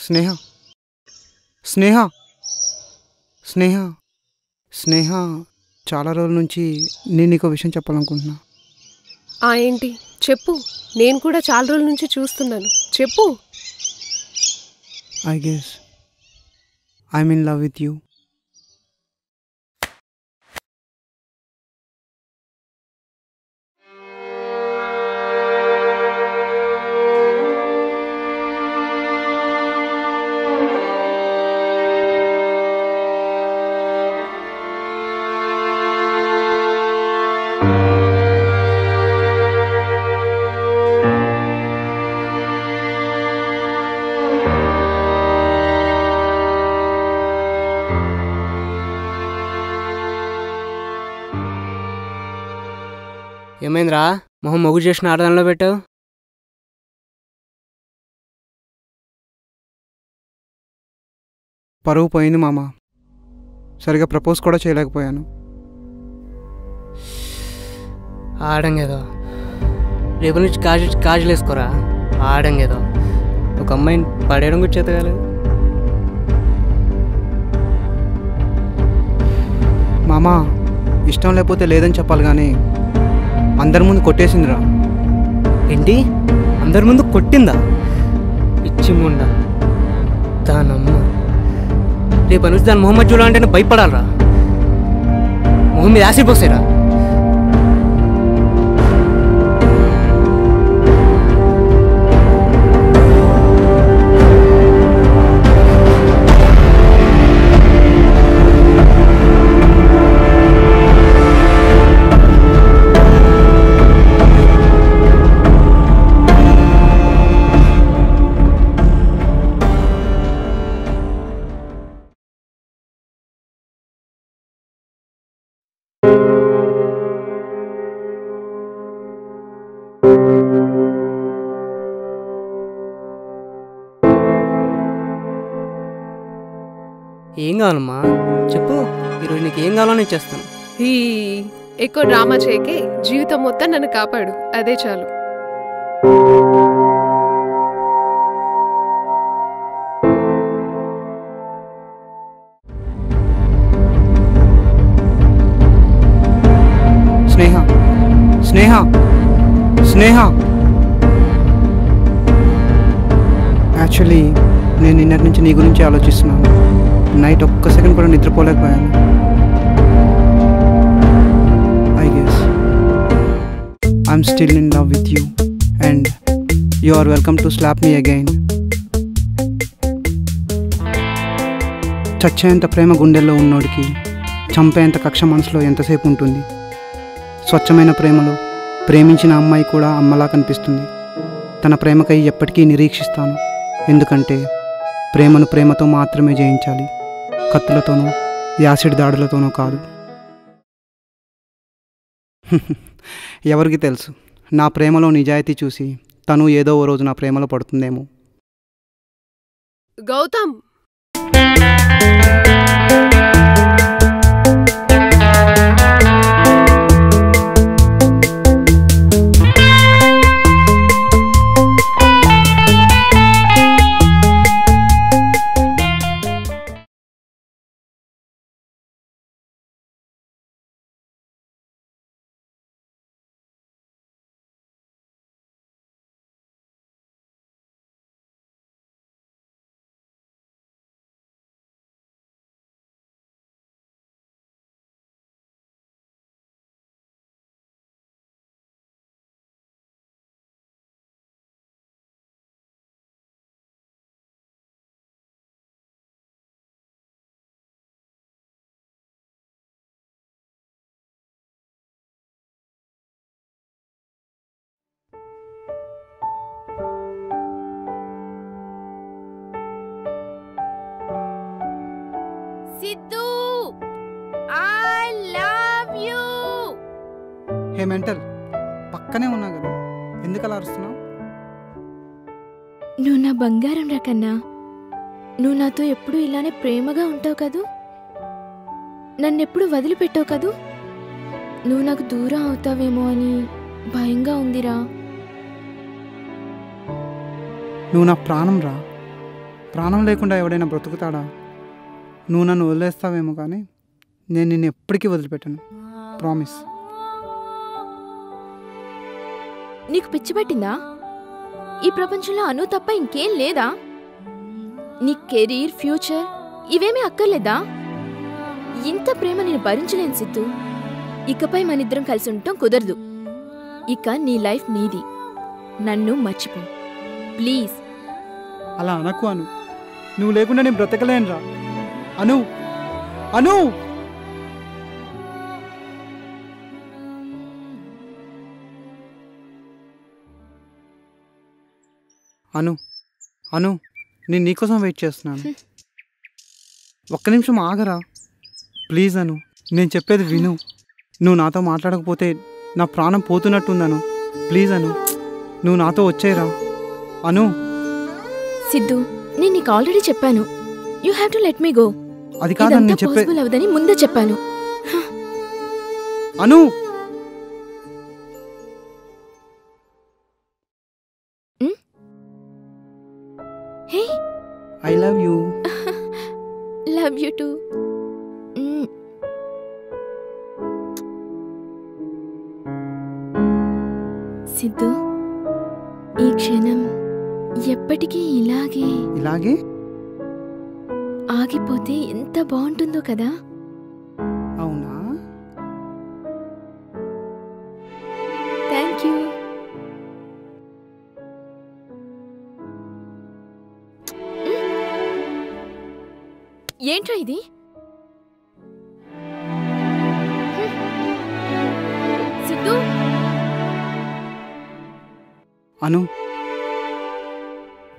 స్నేహ స్నేహ స్నేహ స్నేహ చాలా రోజుల నుంచి నేను నీకు విషయం చెప్పాలనుకుంటున్నా. ఏంటి చెప్పు, నేను కూడా చాలా రోజుల నుంచి చూస్తున్నాను, చెప్పు. I guess I'm in love with you. ఏమైందిరా మొహం మొగ్గు చేసిన ఆడదానిలో పెట్టావు? పరువు పోయింది మామ. సరిగా ప్రపోజ్ కూడా చేయలేకపోయాను. ఆడంగేదో రేపు నుంచి కాజులు వేసుకోరా. ఆడంగేదో ఒక అమ్మాయిని పడేయడం కూడా చేత కాలేదు. మామ ఇష్టం లేకపోతే లేదని చెప్పాలి కానీ అందరి ముందు కొట్టేసిందిరా. ఏంటి అందరి ముందు కొట్టిందా? పిచ్చి ముండ దానమ్మ. రేపు నుంచి దాని మొహమ్మద్ చూడాలంటే భయపడాలరా. మొహం మీద యాసిడ్ పోసేరా. ఏం కావాలమ్మా చెప్పు, ఈరోజు నీకు ఏం కావాలో నేను చేస్తాను. ఎక్కువ డ్రామా చేయకే, జీవితం మొత్తం నన్ను కాపాడు, అదే చాలు. స్నేహ స్నేహ స్నేహ యాక్చువల్లీ నేను నిన్నటి నుంచి నీ గురించి ఆలోచిస్తున్నాను. నైట్ ఒక్క సెకండ్ కూడా నిద్రపోలేకపోయాను. I guess I'm still in love with you and you are welcome to slap me again. చచ్చేంత ప్రేమ గుండెల్లో ఉన్నోడికి చంపేంత కక్ష మనసులో ఎంతసేపు ఉంటుంది? స్వచ్ఛమైన ప్రేమలో ప్రేమించిన అమ్మాయి కూడా అమ్మలా కనిపిస్తుంది. తన ప్రేమకై ఎప్పటికీ నిరీక్షిస్తాను. ఎందుకంటే ప్రేమను ప్రేమతో మాత్రమే జయించాలి, కత్తులతోనో యాసిడ్ దాడులతోనో కాదు. ఎవరికి తెలుసు, నా ప్రేమలో నిజాయితీ చూసి తను ఏదో ఓ రోజు నా ప్రేమలో పడుతుందేమో. Gautam, Siddhu, I love you. Hey mental, పక్కనే ఉన్నా కదా, ఎందుకు అలా అరుస్తున్నావు? నువ్వు నా బంగారం రా కన్నా. నువ్వు నాతో ఎప్పుడు ఇలానే ప్రేమగా ఉంటావు కదూ, నన్నెప్పుడు వదిలిపెట్టావు కదూ. నువ్వు నాకు దూరం అవుతావేమో అని భయంగా ఉందిరా. నువ్వు నా ప్రాణం రా. ప్రాణం లేకుండా ఎవడైనా బ్రతుకుతాడా? నువ్వు నన్ను వదిలేస్తావేమో కానీ నేను నిన్ను ఎప్పటికీ వదిలిపెట్టాను. ప్రామిస్. నీకు పిచ్చి పట్టిందా? ఈ ప్రపంచంలో అను తప్ప ఇంకేం లేదా? నీ కెరీర్, ఫ్యూచర్ ఇవేమీ అక్కర్లేదా? ఇంత ప్రేమ నేను భరించలేను సిద్ధు. ఇకపై మనిద్దరం కలిసి ఉండటం కుదరదు. ఇక నీ లైఫ్ నీది. నన్ను మర్చిపో ప్లీజ్. అలా అనకు అను. నువ్వు లేకుండా నేను బ్రతకలేనురా. అను అను అను అను నేను నీకోసం వెయిట్ చేస్తున్నాను. ఒక్క నిమిషం ఆగరా ప్లీజ్ అను. నేను చెప్పేది విను. నువ్వు నాతో మాట్లాడకపోతే నా ప్రాణం పోతున్నట్టుందను. ప్లీజ్ అను, నువ్వు నాతో వచ్చేరా అను. సిద్ధు, నేను నీకు ఆల్రెడీ చెప్పాను. You have to let me go. అది కాదని నేను చెప్పే పాసిబుల్ అవదని ముందే చెప్పాను. Anu hey, I love you. Love you too. Siddhu, ఈ క్షణం ఎప్పటికీ ఇలాగే ఇలాగే ఆగిపోతే ఎంత బాగుంటుందో కదా. అవునా? Thank you. ఏంట్రా ఇది? సిద్ధు, అను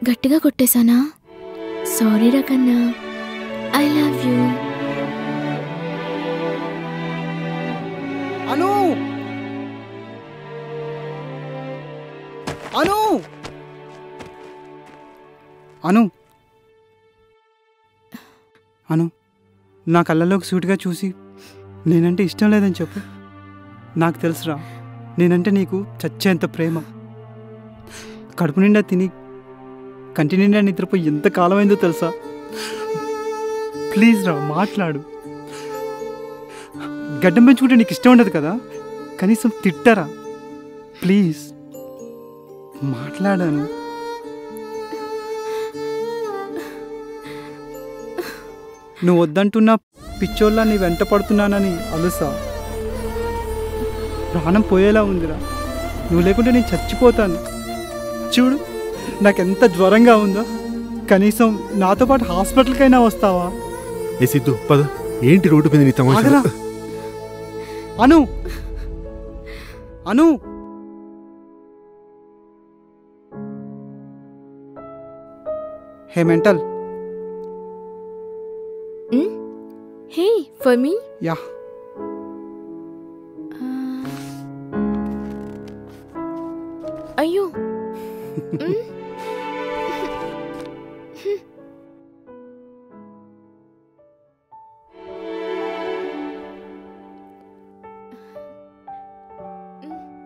గట్టిగా కొట్టేశానా? సారీ రా కన్నా. I love you. Anu Anu Anu Anu నా కళ్ళలోకి సూటిగా చూసి నేనంటే ఇష్టం లేదని చెప్పు. నాకు తెలుసురా, నేనంటే నీకు చచ్చేంత ప్రేమ. కడుపు నిండా తిని కంటి నిండా నిద్రపోయి ఎంత కాలమైందో తెలుసా? ప్లీజ్ రా మాట్లాడు. గడ్డం పెంచుకుంటే నీకు ఇష్టం ఉండదు కదా, కనీసం తిట్టరా ప్లీజ్. మాట్లాడాను. నువ్వు వద్దంటున్నా పిచ్చోళ్ళ నీ వెంట పడుతున్నానని అలుసా? ప్రాణం పోయేలా ఉందిరా. నువ్వు లేకుంటే నేను చచ్చిపోతాను. చూడు నాకెంత జ్వరంగా ఉందో. కనీసం నాతో పాటు హాస్పిటల్కైనా వస్తావా? ఏ సిద్ధు పద. ఏంటి రోడ్డు మీద నీ తమాషా? ఆగరా. Anu Anu hey mental. Hey, for me? Yeah. అయ్యో.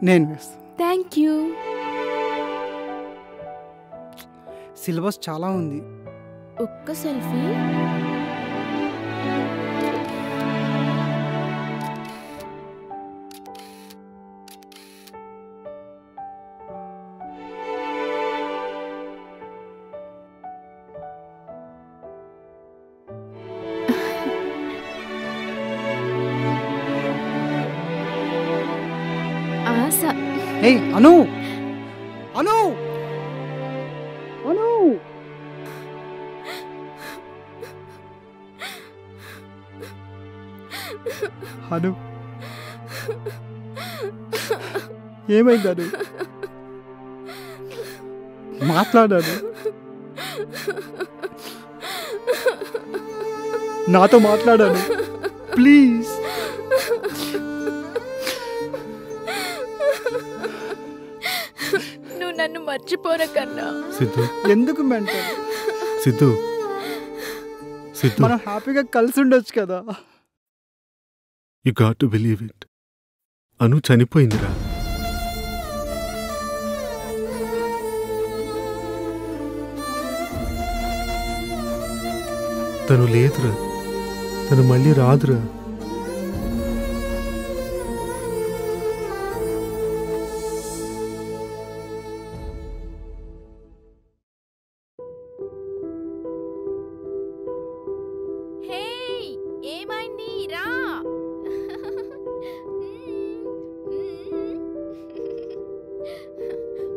నేను వేస్తా. Thank you. సిలబస్ చాలా ఉంది. ఒక్క సెల్ఫీ. ఆశ. హే అను అను అను అను ఏమైందను? మాట్లాడాను. నాతో మాట్లాడాను ప్లీజ్. నువ్వు నన్ను మర్చిపోరా కన్నా. సిద్ధు ఎందుకు మెంటల్? సిద్ధు సిద్ధు మనం హ్యాపీగా కలిసి ఉండొచ్చు కదా. You got to believe it. Anu చనిపోయిందిరా. తను లేదురా, తను మళ్ళీ రాదురా. హే ఏమైంది రా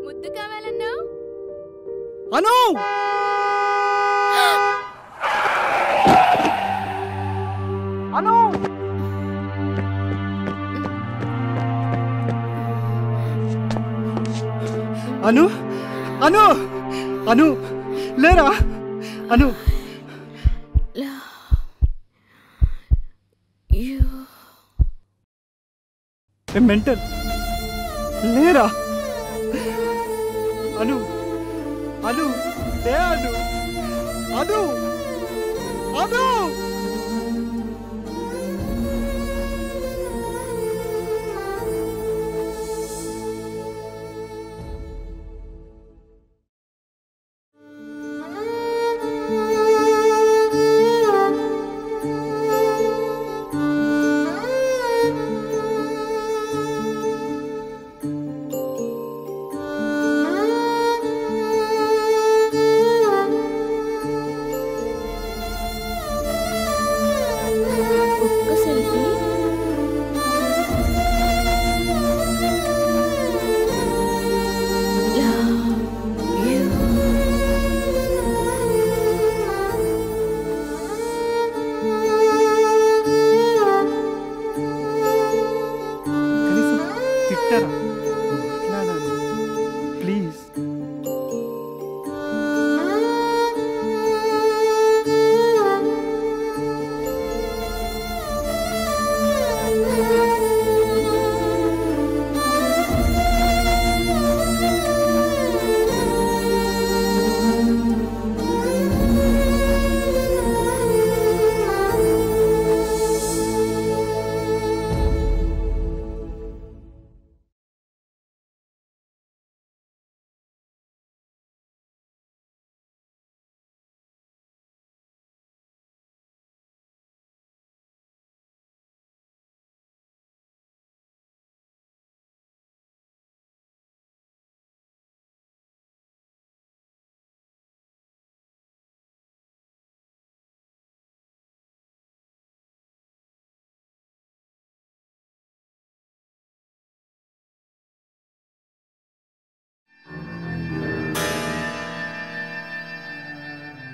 ముద్దు కావాలన్నావు అను అను అను అను అను లేరా అను మెంటల్ లేరా అను అను లే అను అను అను ఒక్క సెల్ఫీ కనీసం తిట్టరా మాట్లాడాలి ప్లీజ్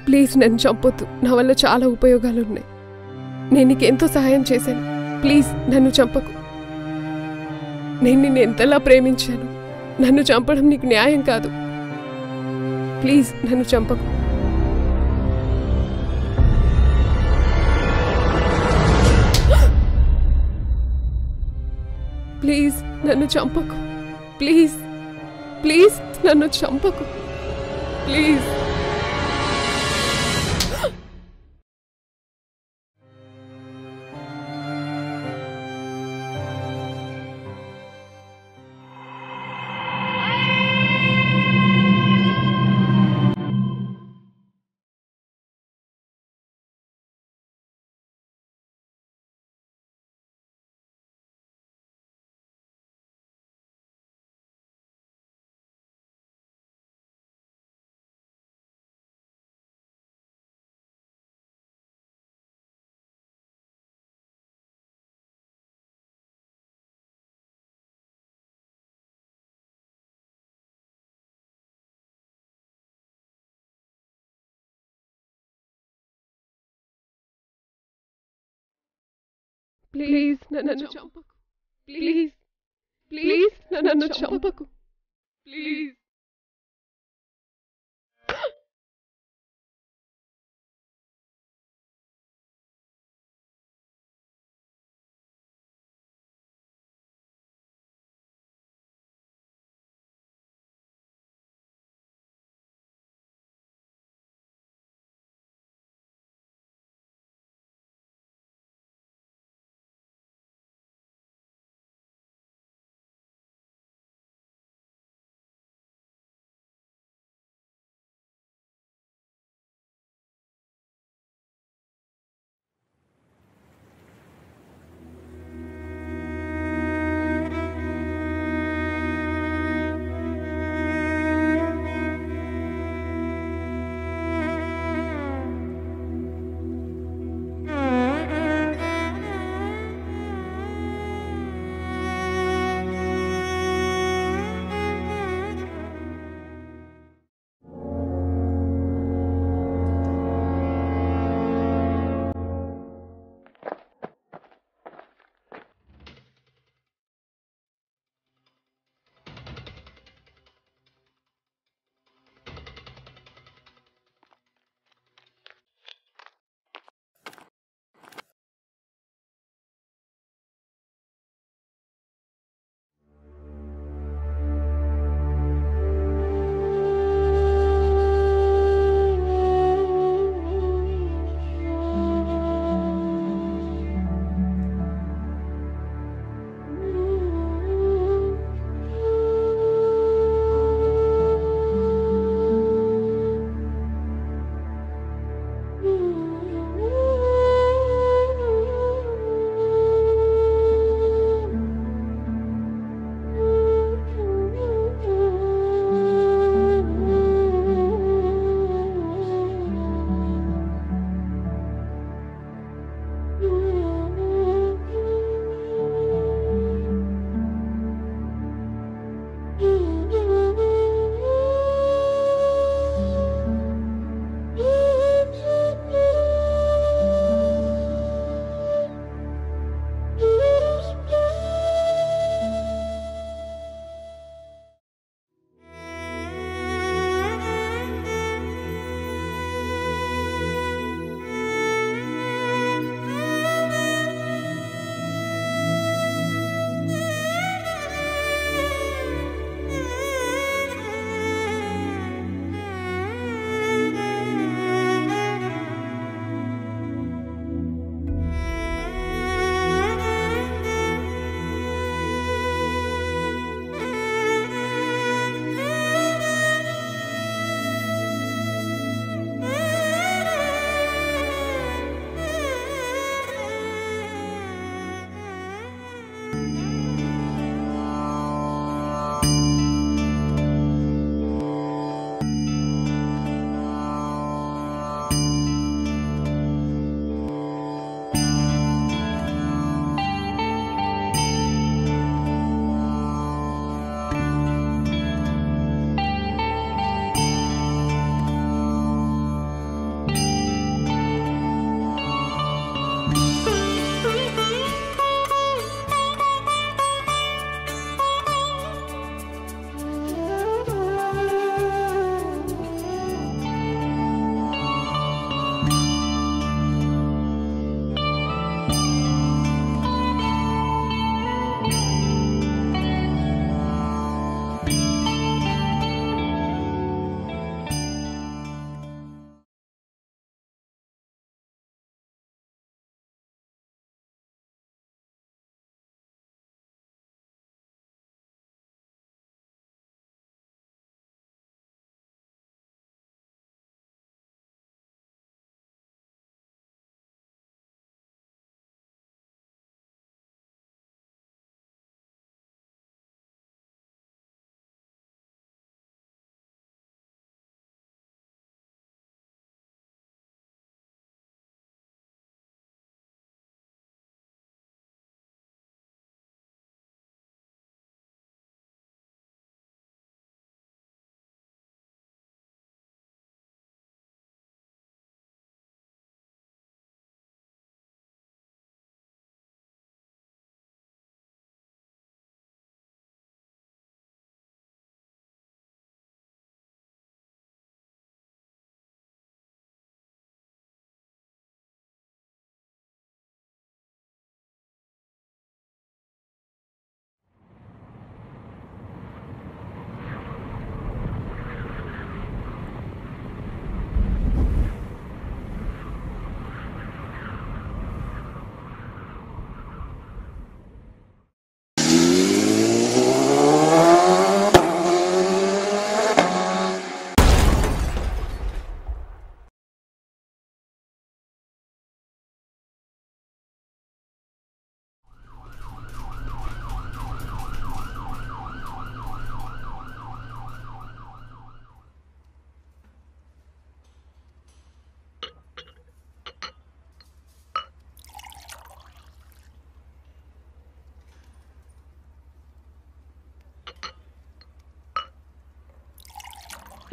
ప్లీజ్ నన్ను చంపొద్దు. నా వల్ల చాలా ఉపయోగాలు ఉన్నాయి. నేను నీకెంతో సహాయం చేశాను. ప్లీజ్ నన్ను చంపకు. నేను నిన్ను ఎంతలా ప్రేమించాను. నన్ను చంపడం నీకు న్యాయం కాదు. ప్లీజ్ నన్ను చంపకు. ప్లీజ్ నన్ను చంపకు. ప్లీజ్ ప్లీజ్ నన్ను చంపకు. ప్లీజ్. ప్లీజ్ నన్ను చంపకు. ప్లీజ్ ప్లీజ్ నన్ను చంపకు. ప్లీజ్.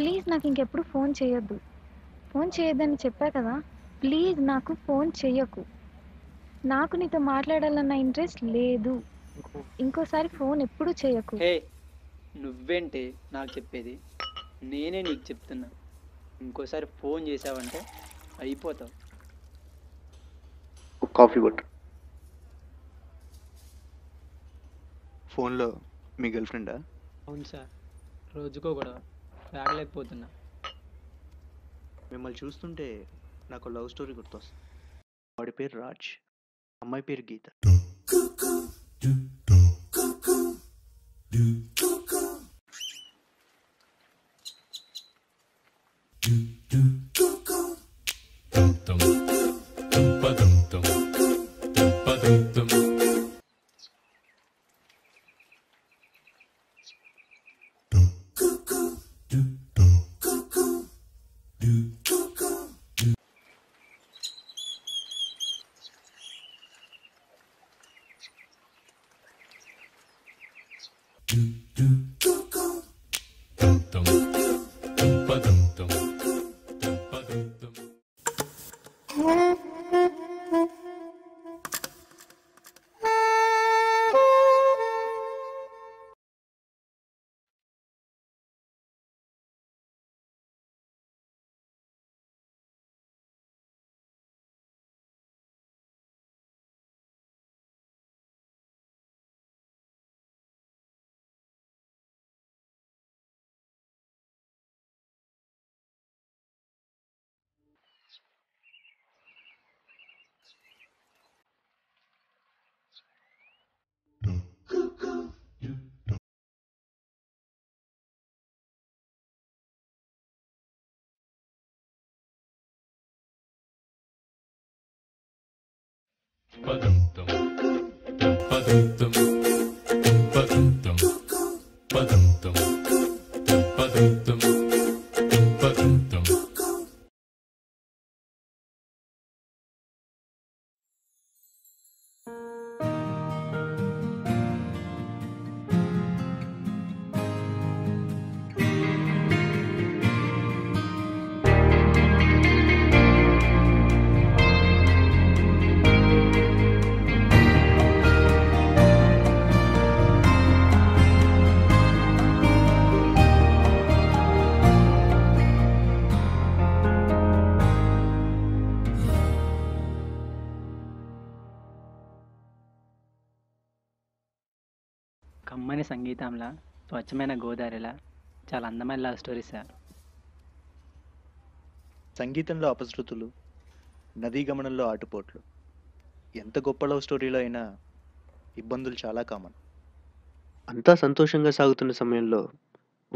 ప్లీజ్ నాకు ఇంకెప్పుడు ఫోన్ చేయొద్దు. ఫోన్ చేయొద్దని చెప్పా కదా. ప్లీజ్ నాకు ఫోన్ చెయ్యకు. నాకు నీతో మాట్లాడాలన్న ఇంట్రెస్ట్ లేదు. ఇంకోసారి ఫోన్ ఎప్పుడు చేయకు. హే, నువ్వేంటి నాకు చెప్పేది? నేనే నీకు చెప్తున్నా. ఇంకోసారి ఫోన్ చేసావంటే అయిపోతావు. ఒక కాఫీ కొట్టు. ఫోన్లో మీ గర్ల్ ఫ్రెండా? అవును సార్, రోజుకో గొడవ, రాగలేకపోతున్నా. మిమ్మల్ని చూస్తుంటే నాకు లవ్ స్టోరీ గుర్తొస్తుంది. వాడి పేరు రాజ్, అమ్మాయి పేరు గీత. కమ్మని సంగీతంలా, స్వచ్ఛమైన గోదావరిలా, చాలా అందమైన లవ్ స్టోరీ సార్. సంగీతంలో అపశృతులు, నదీ గమనంలో ఆటుపోట్లు. ఎంత గొప్ప లవ్ స్టోరీలో అయినా ఇబ్బందులు చాలా కామన్. అంతా సంతోషంగా సాగుతున్న సమయంలో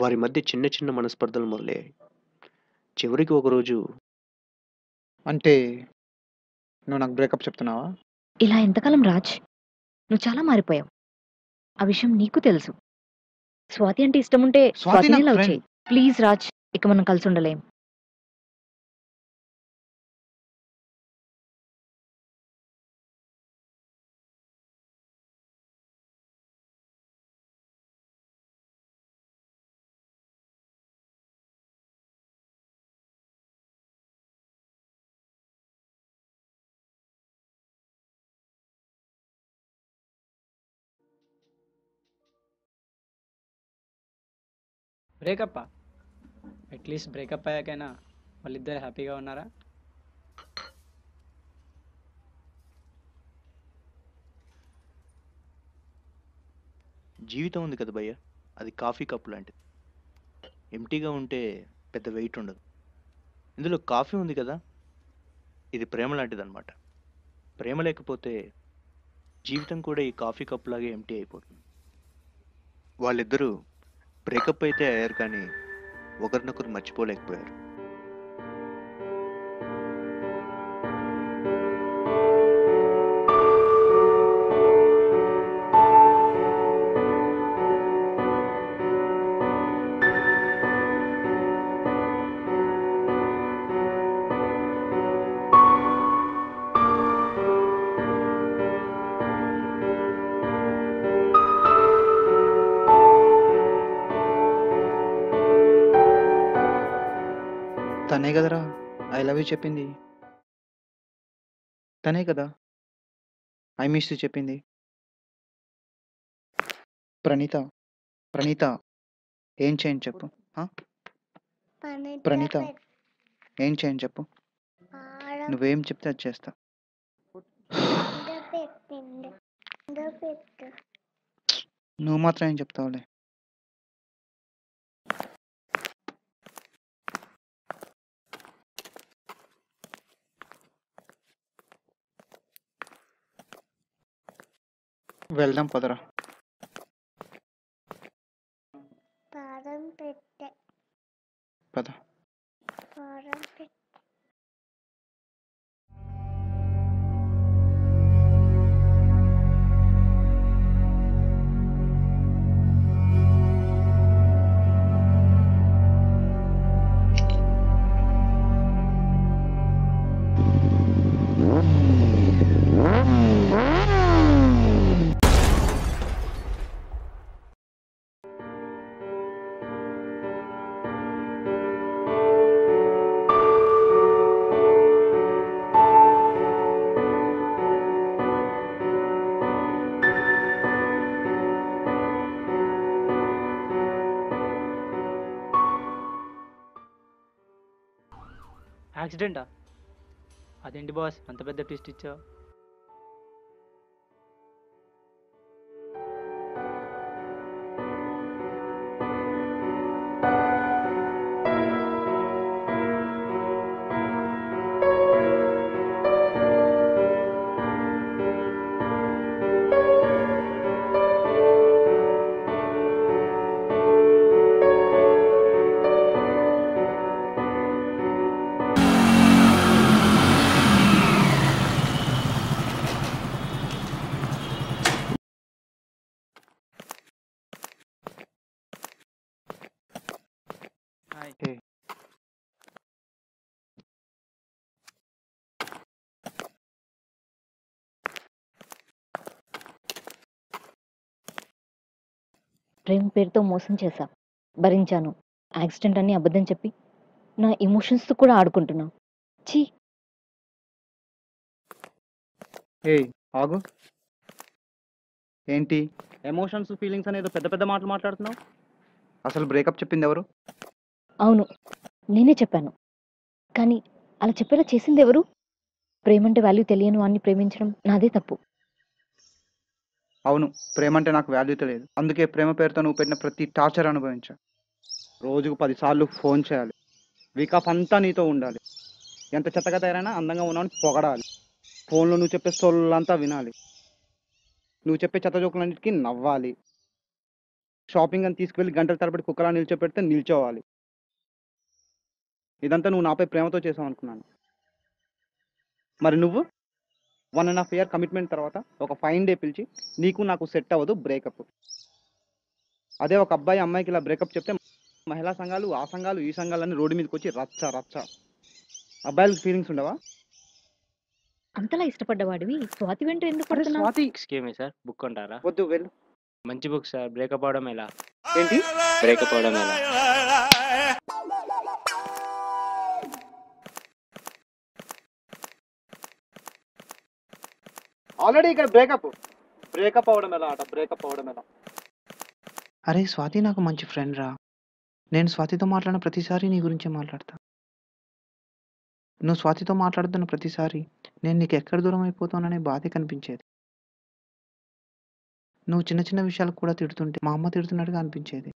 వారి మధ్య చిన్న చిన్న మనస్పర్ధలు మొదలయ్యాయి. చివరికి ఒకరోజు, అంటే నువ్వు నాకు బ్రేకప్ చెప్తున్నావా? ఇలా ఎంతకాలం రాజ్? నువ్వు చాలా మారిపోయావు. ఆ విషయం నీకు తెలుసు. స్వాతి అంటే ఇష్టం ఉంటే స్వాతినే నాకు లవ్ friend. చేయి. ప్లీజ్ రాజ్, ఇక మనం కలిసి ఉండలేం. బ్రేకప్ అట్లీస్ట్ బ్రేకప్ అయ్యాకైనా వాళ్ళిద్దరు హ్యాపీగా ఉన్నారా? జీవితం ఉంది కదా భయ్య, అది కాఫీ కప్ లాంటిది. ఎంటీగా ఉంటే పెద్ద వెయిట్ ఉండదు. ఇందులో కాఫీ ఉంది కదా, ఇది ప్రేమ లాంటిది అనమాట. ప్రేమ లేకపోతే జీవితం కూడా ఈ కాఫీ కప్ లాగే ఎంటీ అయిపోతుంది. వాళ్ళిద్దరూ బ్రేకప్ అయితే అయ్యారు, కానీ ఒకరినొకరు మర్చిపోలేకపోయారు. తనే కదరా ఐ లవ్ యూ చెప్పింది. తనే కదా ఐ మిస్ యూ చెప్పింది. ప్రణీత ప్రణీత ఏం చేయను చెప్పు. ఆ? ప్రణీత ఏం చేయను చెప్పు. నువ్వేం చెప్తే అది చేస్తా. నువ్వు మాత్రం ఏం చెప్తావులే. వెళ్దాం పదరా. పద. యాక్సిడెంటా? అదేంటి బాస్ అంత పెద్ద ట్విస్ట్ ఇచ్చావు? Hey. ప్రేమ పేరుతో మోసం చేశా, భరించాను. యాక్సిడెంట్ అని అబద్ధం చెప్పి నా ఎమోషన్స్తో కూడా ఆడుకుంటున్నావు. ఛీ. ఏయ్ ఆగు. ఏంటి ఎమోషన్స్ ఫీలింగ్స్ అనేది పెద్ద పెద్ద మాటలు మాట్లాడుతున్నావు? అసలు బ్రేకప్ చెప్పింది ఎవరు? అవును, నేనే చెప్పాను. కానీ అలా చెప్పేలా చేసింది ఎవరు? ప్రేమంటే వాల్యూ తెలియని వాడిని ప్రేమించడం నాదే తప్పు. అవును, ప్రేమ అంటే నాకు వాల్యూ తెలియదు. అందుకే ప్రేమ పేరుతో నువ్వు పెట్టిన ప్రతి టార్చర్ అనుభవించా. రోజుకు 10 సార్లు ఫోన్ చేయాలి, వీక్ ఆఫ్ అంతా నీతో ఉండాలి, ఎంత చెత్తగా తయారైనా అందంగా ఉన్నావని పొగడాలి, ఫోన్లో నువ్వు చెప్పే సోళ్ళంతా వినాలి, నువ్వు చెప్పే చెత్త జోకులన్నిటికీ నవ్వాలి, షాపింగ్ అని తీసుకువెళ్ళి గంటల తరబడి కుక్కలా నిల్చోపెడితే నిల్చోవాలి. ఇదంతా నువ్వు నాపై ప్రేమతో చేసావు అనుకున్నాను. మరి నువ్వు 1.5 year కమిట్మెంట్ తర్వాత ఒక ఫైన్ డే పిలిచి నీకు నాకు సెట్ అవ్వదు బ్రేకప్. అదే ఒక అబ్బాయి అమ్మాయికి ఇలా బ్రేకప్ చెప్తే మహిళా సంఘాలు ఆ సంఘాలు ఈ సంఘాలన్నీ రోడ్డు మీదకి వచ్చి రచ్చ రచ్చ. అబ్బాయిలకు ఫీలింగ్స్ ఉండవా? అంతలా ఇష్టపడ్డవాడివి స్వాతి వెంట ఎందుకు అరే పడుతున్నావు? Swathi, excuse me sir, book కొంటారా? వద్దు వెళ్ళు. మంచి బుక్ సార్. బ్రేకప్ అవడం ఎలా? ఏంటి బ్రేకప్ అవడం ఎలా? ఆల్రెడీ ఇక్కడ బ్రేకప్ అవడం ఎలా అట? బ్రేకప్ అవడం ఎలా? అరే స్వాతి నాకు మంచి ఫ్రెండ్ రా. నేను స్వాతితో మాట్లాడిన ప్రతిసారి నీ గురించే మాట్లాడతా. నువ్వు స్వాతితో మాట్లాడుతున్న ప్రతిసారి నేను నీకు ఎక్కడ దూరం అయిపోతాననే బాధే కనిపించేది. నువ్వు చిన్న చిన్న విషయాలకు కూడా తిడుతుంటే మా అమ్మ తిడుతున్నట్టుగా అనిపించేది.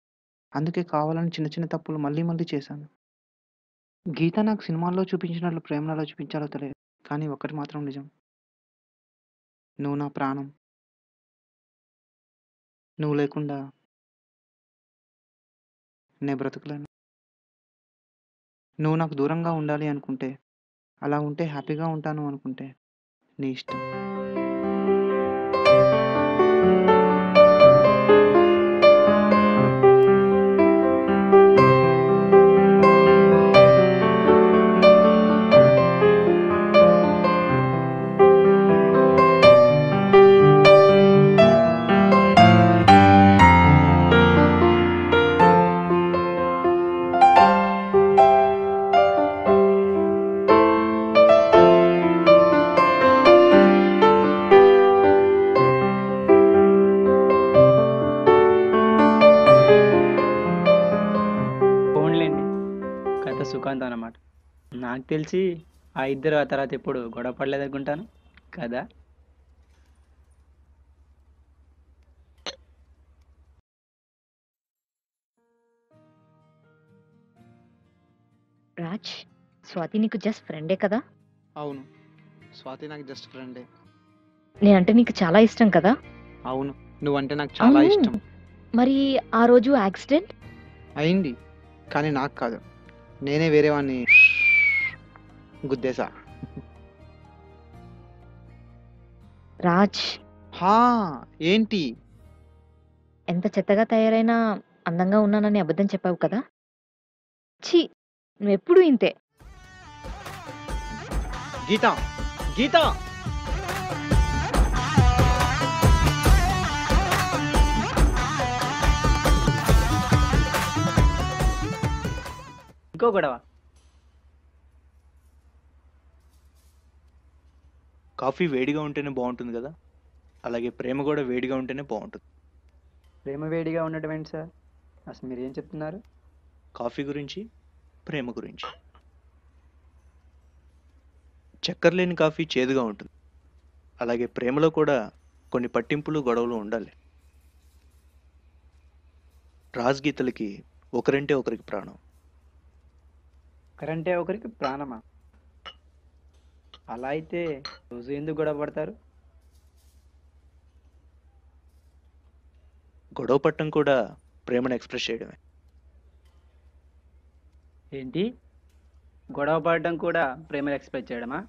అందుకే కావాలని చిన్న చిన్న తప్పులు మళ్ళీ మళ్ళీ చేశాను. గీత నాకు సినిమాల్లో చూపించినట్లు ప్రేమలో చూపించాలో తెలియదు, కానీ ఒకటి మాత్రం నిజం, నువ్వు నా ప్రాణం. నువ్వు లేకుండా నేను బ్రతకలేను. నువ్వు నాకు దూరంగా ఉండాలి అనుకుంటే, అలా ఉంటే హ్యాపీగా ఉంటాను అనుకుంటే నీ ఇష్టం. సిద్ధాంతం అన్నమాట. నాకు తెలిసి ఆ ఇద్దరు ఆ తర్వాత ఎప్పుడు గొడవ పడలేదనుకుంటాను కదా. రాజ్, స్వాతి నీకు జస్ట్ ఫ్రెండే కదా? అవును, స్వాతి నాకు జస్ట్ ఫ్రెండే. నేనంటే నీకు చాలా ఇష్టం కదా? అవును, నువ్వంటే నాకు చాలా అవును. ఇష్టం. మరి ఆ రోజు యాక్సిడెంట్ అయింది, కానీ నాకు కాదు, నేనే వేరే వాడిని గుద్దేశా. రాజ్, హా, ఏంటి? ఎంత చెత్తగా తయారైనా అందంగా ఉన్నానని అబద్ధం చెప్పావు కదా? ఛీ, నువ్వెప్పుడు ఇంతే. గీత, గీత! ఇంకో గొడవ. కాఫీ వేడిగా ఉంటేనే బాగుంటుంది కదా, అలాగే ప్రేమ కూడా వేడిగా ఉంటేనే బాగుంటుంది. ప్రేమ వేడిగా ఉండటం ఏంటి సార్? అసలు మీరు ఏం చెప్తున్నారు? కాఫీ గురించి, ప్రేమ గురించి. చక్కెర లేని కాఫీ చేదుగా ఉంటుంది, అలాగే ప్రేమలో కూడా కొన్ని పట్టింపులు గొడవలు ఉండాలి. రాజ్ గీతలకి ఒకరంటే ఒకరికి ప్రాణం. ఒకరంటే ఒకరికి ప్రాణమా? అలా అయితే రోజు ఎందుకు గొడవ పడతారు? గొడవ పట్టడం కూడా ప్రేమను ఎక్స్ప్రెస్ చేయడమే. ఏంటి, గొడవ పడడం కూడా ప్రేమను ఎక్స్ప్రెస్ చేయడమా?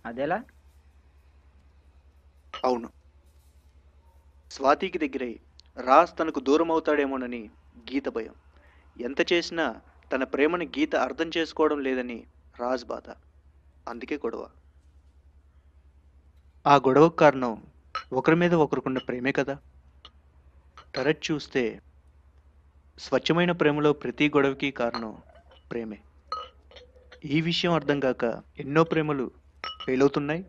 అదెలా? అవును, స్వాతికి దగ్గరై రాజ్ తనకు దూరం అవుతాడేమోనని గీత భయం. ఎంత చేసినా తన ప్రేమని గీత అర్థం చేసుకోవడం లేదని రాజ్ బాధ. అందుకే గొడవ. ఆ గొడవకు కారణం ఒకరి మీద ఒకరికున్న ప్రేమే కదా. తరచు చూస్తే స్వచ్ఛమైన ప్రేమలో ప్రతి గొడవకి కారణం ప్రేమే. ఈ విషయం అర్థం కాక ఎన్నో ప్రేమలు ఫెయిల్ అవుతున్నాయి,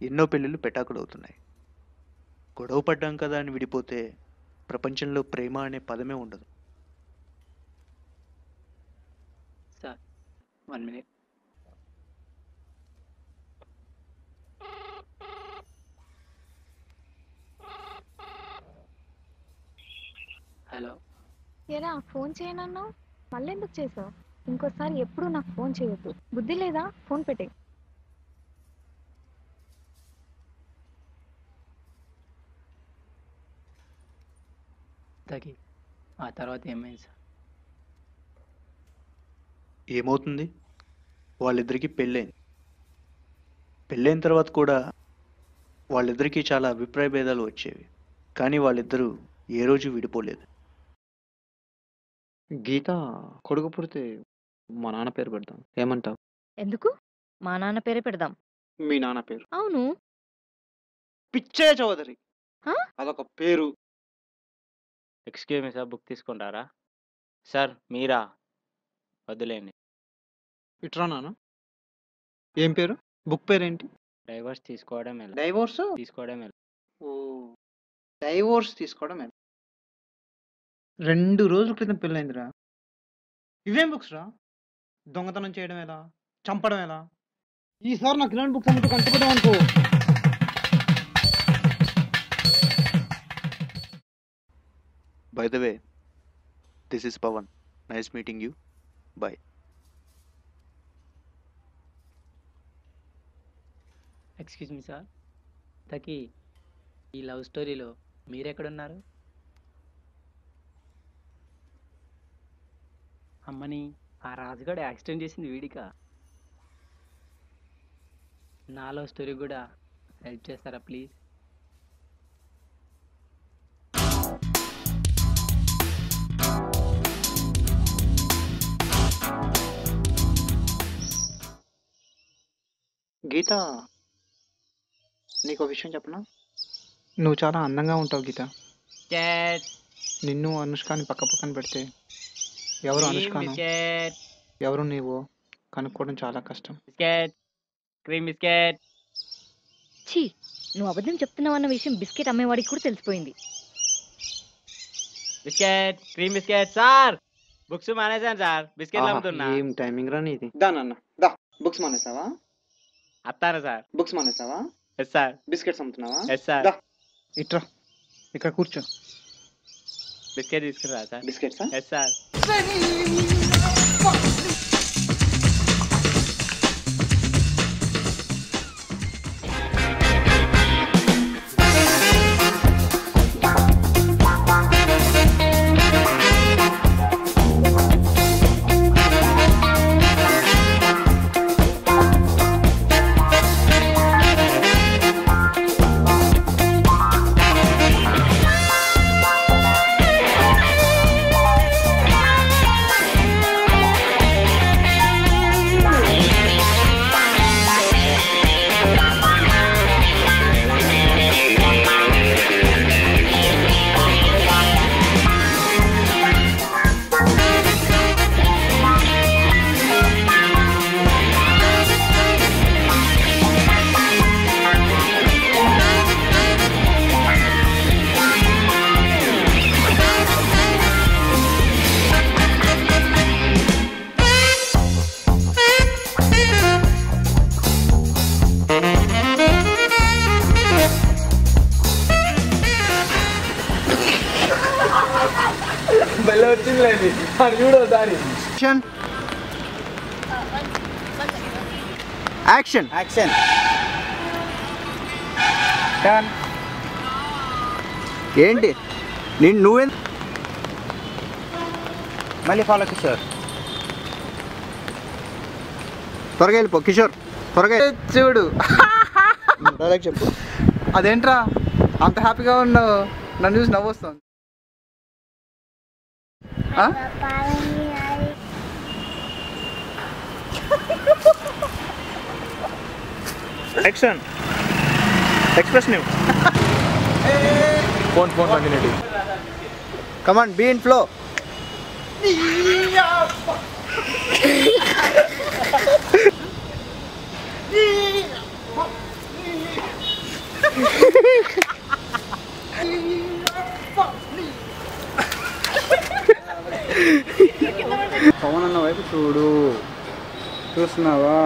ఎన్నో పెళ్ళిళ్ళు పెటాకులవుతున్నాయి. గొడవ పడ్డాం కదా అని విడిపోతే ప్రపంచంలో ప్రేమ అనే పదమే ఉండదు. Sir 1 minute. హలో. ఏరా ఫోన్ చేయనన్నావు, మళ్ళీ ఎందుకు చేసావు? ఇంకోసారి ఎప్పుడు నాకు ఫోన్ చేయొద్దు. బుద్ధి లేదా? ఫోన్ పెట్టే. తగి ఆ తర్వాత ఏమైంది సార్? ఏమవుతుంది, వాళ్ళిద్దరికీ పెళ్ళైంది. పెళ్ళైన తర్వాత కూడా వాళ్ళిద్దరికీ చాలా అభిప్రాయ భేదాలు వచ్చేవి, కానీ వాళ్ళిద్దరూ ఏ రోజు విడిపోలేదు. గీత, కొడుకు పుడితే మా నాన్న పేరు పెడతాం, ఏమంటావు? ఎందుకు? మా నాన్న పేరే పెడదాం. మీ నాన్న పేరు అవును. పిచ్చే చౌదరి. హా? అదొక పేరు. ఎక్స్క్యూజ్ మీ సార్, బుక్ తీసుకుంటారా? సార్ మీరా? వద్దులేండి. ఇట్రా నాన్న. ఏం పేరు? బుక్ పేరేంటి? డైవర్స్ తీసుకోవడం ఎలా? డైవోర్స్. తీసుకోవడం ఎలా? ఓ, డైవోర్స్ తీసుకోవడం ఎలా? 2 రోజుల క్రితం పెళ్ళైందిరా. ఇవేం బుక్స్ రా? దొంగతనం చేయడం ఎలా, చంపడం ఎలా? ఈసారి నాకు ఇలాంటి బుక్స్ అమ్ముతూ కంటపడ్డాం అనుకో. By the way, this is Pavan. Nice meeting you. Bye. Excuse me sir, తకి ఈ లవ్ స్టోరీలో మీరెక్కడున్నారు? అమ్మని ఆ రాజుగాడు యాక్సిడెంట్ చేసింది వీడికా? నా లవ్ స్టోరీ కూడా హెల్ప్ చేస్తారా ప్లీజ్? గీత, నీకు విషయం చెప్పనా? నువ్వు చాలా అందంగా ఉంటావు గీత. బిస్కెట్ నిన్ను అనుష్కాని పక్క పక్కన పెడితే ఎవరు అనుష్కాను, బిస్కెట్ ఎవరు నీవో కనుక్కోవడం చాలా కష్టం. Biscuit cream biscuit. ఛీ, నువ్వు అబద్ధం చెప్తున్నావన్న విషయం బిస్కెట్ అమ్మేవాడికి కూడా తెలిసిపోయింది. Biscuit cream biscuit sir. Books మానేశాను సార్, బిస్కెట్లు అమ్ముతున్నా. ఏం టైమింగ్ రా నీది. దా నాన్న దా. బుక్స్ మానేసావా? అత్తాను సార్. బుక్స్ మానేసావా? Yes sir. బిస్కెట్స్ అమ్ముతున్నావా? Yes sir. దా ఇట్రా, ఇక్కడ కూర్చో. బిస్కెట్ తీసుకురా సార్. బిస్కెట్సా? Yes sir. Action action. ఏంటి నువ్వే మళ్ళీ ఫాలో కిషోర్. త్వరగా వెళ్ళిపో కిషోర్, త్వరగా చూడు. చెప్పు, అదేంట్రా అంత హ్యాపీగా ఉన్నావు? నన్ను చూసి నవ్వొస్తుంది. Action expression. Phone continuity. Come on be in flow. Pavan అన్న వైపు చూడు. చూస్తున్నావా?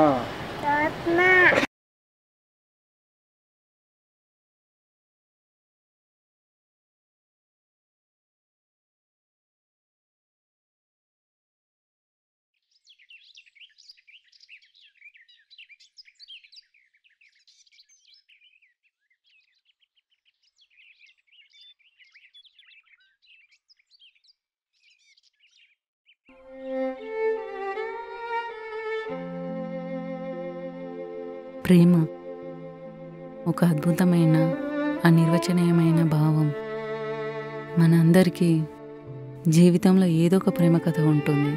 ప్రేమ ఒక అద్భుతమైన అనిర్వచనీయమైన భావం. మనందరికీ జీవితంలో ఏదో ఒక ప్రేమ కథ ఉంటుంది.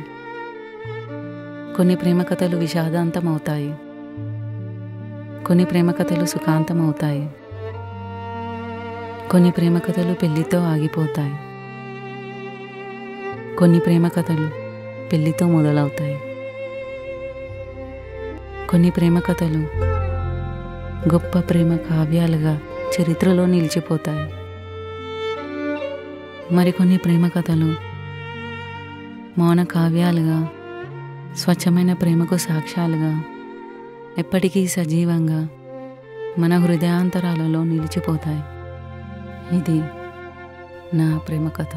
కొన్ని ప్రేమ కథలు విషాదాంతం అవుతాయి, కొన్ని ప్రేమ కథలు సుఖాంతం అవుతాయి, కొన్ని ప్రేమ కథలు పెళ్లితో ఆగిపోతాయి, కొన్ని ప్రేమ కథలు పెళ్లితో మొదలవుతాయి, కొన్ని ప్రేమ కథలు గొప్ప ప్రేమ కావ్యాలుగా చరిత్రలో నిలిచిపోతాయి. మరికొన్ని ప్రేమ కథలు మౌన కావ్యాలుగా, స్వచ్ఛమైన ప్రేమకు సాక్ష్యాలుగా ఎప్పటికీ సజీవంగా మన హృదయాంతరాలలో నిలిచిపోతాయి. ఇది నా ప్రేమ కథ.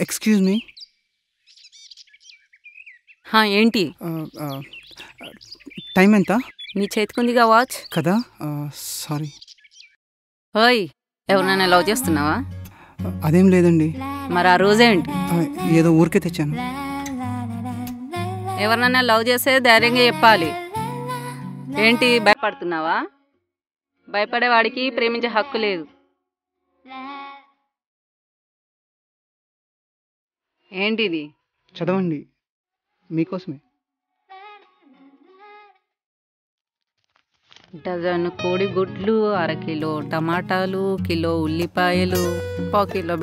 Excuse me. ఏంటి? టైం ఎంత? నీ చేతికుందిగా వాచ్ కదా. సారీ. ఓయ్, ఎవరినైనా లవ్ చేస్తున్నావా? అదేం లేదండి. మరి ఆ రోజేంటి? ఏదో ఊరికే తెచ్చాను. ఎవరినైనా లవ్ చేస్తే ధైర్యంగా చెప్పాలి. ఏంటి భయపడుతున్నావా? భయపడేవాడికి ప్రేమించే హక్కు లేదు. ఏంటిది? చదవండి, మీకోసమే. డజను కోడిగుడ్లు, అరకిలో టమాటాలు, కిలో ఉల్లిపాయలు, పావు కిలో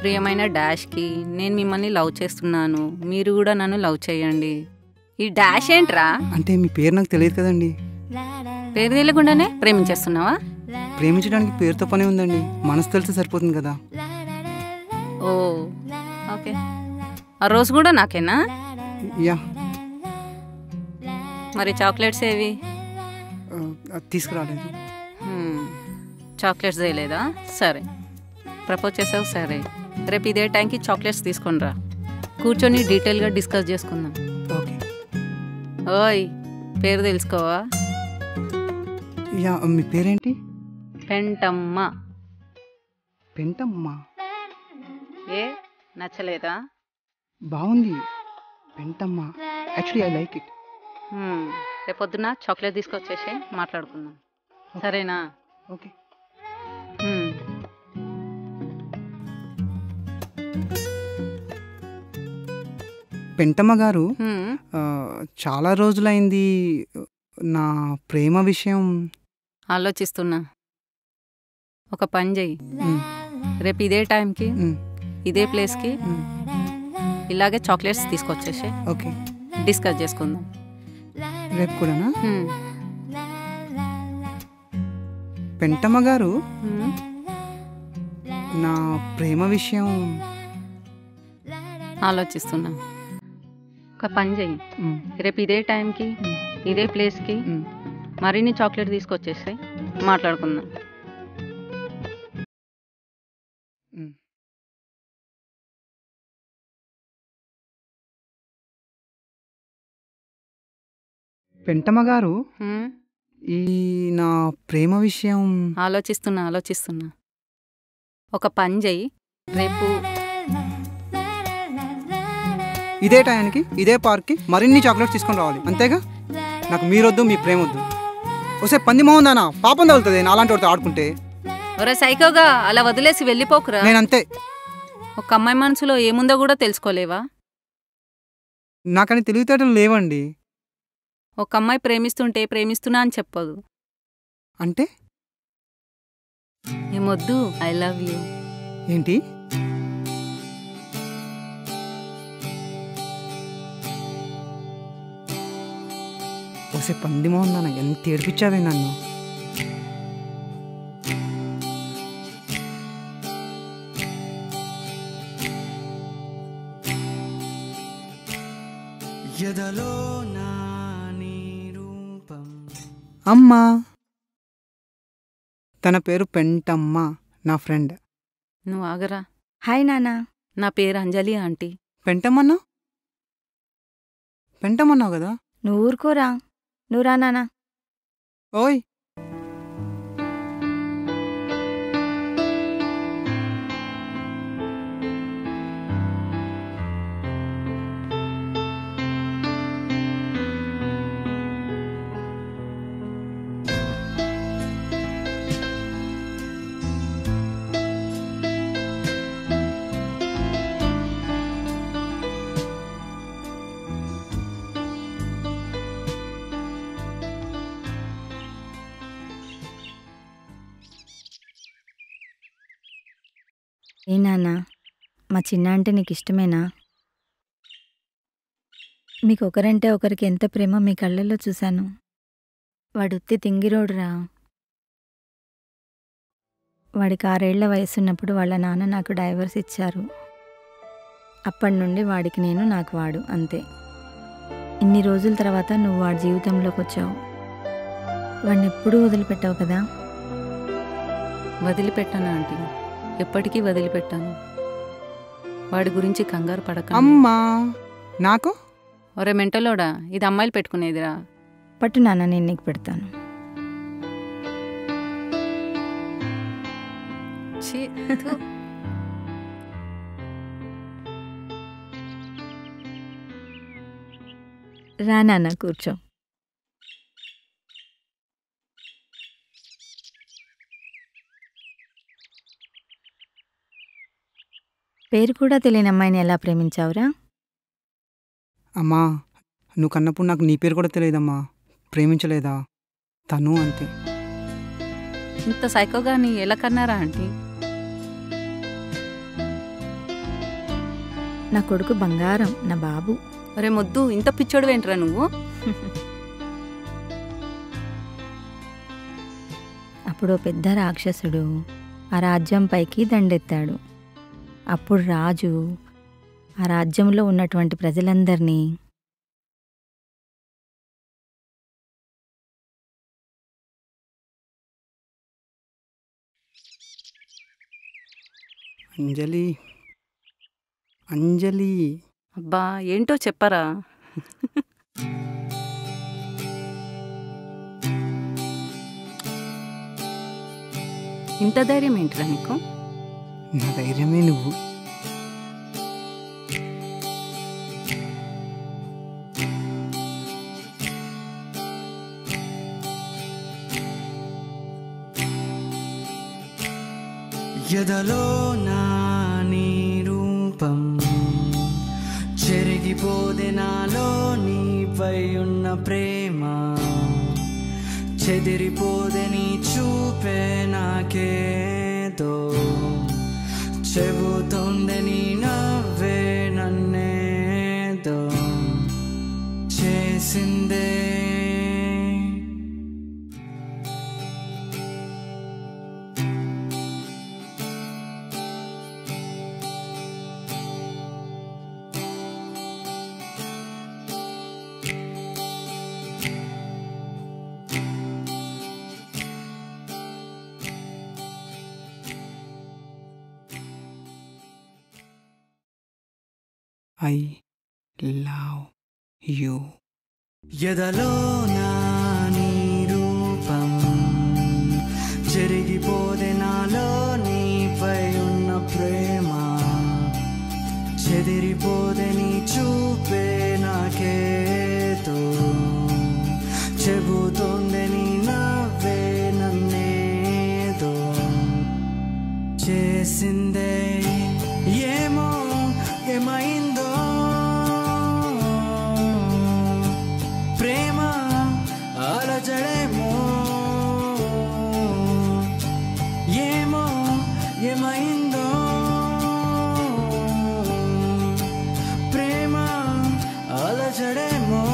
ప్రియమైన డాష్కి నేను మిమ్మల్ని లవ్ చేస్తున్నాను, మీరు కూడా నన్ను లవ్ చేయండి. ఈ డాష్ ఏంట్రా? అంటే మీ పేరు నాకు తెలియదు కదండి. పేరు తెలియకుండానే ప్రేమించేస్తున్నావా? ప్రేమించడానికి పేరుతో పనే ఉందండి, మనసు తెలిసి సరిపోతుంది కదా. ఓ ఓకే. ఆ రోజు కూడా నాకేనా? యా. మరి చాక్లెట్స్ ఏవి? తీసుకురాలేదు. చాక్లెట్స్ చేయలేదా? సరే, ప్రపోజ్ చేసావు సరే. రేపు ఇదే టైంకి చాక్లెట్స్ తీసుకొని రా, కూర్చొని డీటెయిల్గా డిస్కస్ చేసుకుందాం. ఓకే. ఓయ్, పేరు తెలుసుకోవా? యా. మీ పేరేంటి? పెంటమ్మ. పెంటమ్మ? ఏ నచ్చలేదా? బాగుంది Pentamma. Actually I like it. రేపొద్దున చాక్లెట్ తీసుకొచ్చేసి మాట్లాడుకుందాం, సరేనా? ఓకే. పెంటమ్మ గారు, చాలా రోజులైంది నా ప్రేమ విషయం ఆలోచిస్తున్నా. ఒక పని చెయ్యి, రేపు ఇదే టైంకి ఇదే ప్లేస్కి ఇలాగే చాక్లెట్స్ తీసుకొచ్చేసి ఓకే డిస్కస్ చేసుకుందాం. రేపు కూడానా? పెంటమ్మ గారు, నా ప్రేమ విషయం ఆలోచిస్తున్నా. ఒక పని చెయ్యి, రేపు ఇదే టైంకి ఇదే ప్లేస్కి మరిన్ని చాక్లెట్ తీసుకొచ్చేసి మాట్లాడుకుందాం. పెంటమ్మ గారు, ఈ నా ప్రేమ విషయం ఆలోచిస్తున్నా. ఒక పని చెయ్యి, రేపు ఇదే టైంకి ఇదే పార్క్కి మరిన్ని చాక్లెట్స్ తీసుకొని రావాలి, అంతేగా? నాకు మీరొద్దు, మీ ప్రేమ వద్దు. ఒకసారి పంది మోహందానా పాపం తగులుతుంది నాలాంటి వాడితో ఆడుకుంటే. ఒరే సైకోగా, అలా వదిలేసి వెళ్ళిపోకురా. నేనంతే. ఒక అమ్మాయి మనసులో ఏముందో కూడా తెలుసుకోలేవా? నాకని తెలివితేటలు లేవండి. ఒక అమ్మాయి ప్రేమిస్తుంటే ప్రేమిస్తున్నా అని చెప్పదు. అంటే ఏమొద్దు, ఐ లవ్ యూ. ఏంటి? ఒకసే పంది మోహందానా ఎంత ఏడిపించావే నన్ను. అమ్మా, తన పేరు పెంటమ్మ, నా ఫ్రెండ్. నువ్వు ఆగరా. హాయ్ నానా. నా పేరు అంజలి ఆంటీ. పెంటమ్మన్నావు? పెంటమ్మన్నావు కదా. నువ్వు ఊరుకోరా. నువ్వు రా నానా. ఓయ్, ఏ నాన్న, మా చిన్న అంటే నీకు ఇష్టమేనా? మీకు ఒకరంటే ఒకరికి ఎంత ప్రేమ మీ కళ్ళల్లో చూశాను. వాడు ఉత్తి తింగిరోడురా. వాడికి 6 ఏళ్ల వయసున్నప్పుడు వాళ్ళ నాన్న నాకు డైవర్స్ ఇచ్చారు. అప్పటి నుండి వాడికి నేను, నాకు వాడు, అంతే. ఇన్ని రోజుల తర్వాత నువ్వు వాడి జీవితంలోకి వచ్చావు. వాడిని ఎప్పుడూ వదిలిపెట్టావు కదా. వదిలిపెట్టాను ఆంటీ, ఎప్పటికీ వదిలిపెట్టాను. వాడి గురించి కంగారు పడక. అమ్మా, నాకు ఒరే మెంటలోడా, ఇది అమ్మాయిలు పెట్టుకునేదిరా. పట్టు నాన్న, నేను నీకు పెడతాను. రా నాన్న, కూర్చో. పేరు కూడా తెలియని అమ్మాయిని ఎలా ప్రేమించావురా? అమ్మా, నువ్వు కన్నప్పుడు నాకు నీ పేరు కూడా తెలియదమ్మా. ప్రేమించలేదా? తను అంతే. ఇంత సైకోగా నీ ఎలా కన్నారా ఆంటీ? నా కొడుకు బంగారం, నా బాబు. అరే మొద్దు, ఇంత పిచ్చోడు ఏంట్రా నువ్వు? అప్పుడు పెద్ద రాక్షసుడు ఆ రాజ్యంపైకి దండెత్తాడు. అప్పుడు రాజు ఆ రాజ్యంలో ఉన్నటువంటి ప్రజలందరినీ అంజలి, అంజలి. అబ్బా ఏంటో చెప్పరా? ఇంత ధైర్యం ఏంటిరా నీకు? నా ధైర్యమే నువ్వు. ఎదలో నా నీ రూపం చెరిగిపోదే, నాలో నీపై ఉన్న ప్రేమ చెదిరిపోదే, నీ చూపే నాకేదో చెబుతోంది, నీ నవ్వే నన్నేదో చేసిందే. I love you. ఎదలో నా నీ రూపం చెరిగిపోదే, నాలో నీపై ఉన్న ప్రేమ చెదిరిపోదే, నీ చూపే నాకేదో చెబుతోంది, నీ నవ్వే నన్నేదో చేసిందే. ఏమో ఏమైందో ప్రేమ అలజడేమో, ఏమో ఏమైందో ప్రేమ అలజడేమో.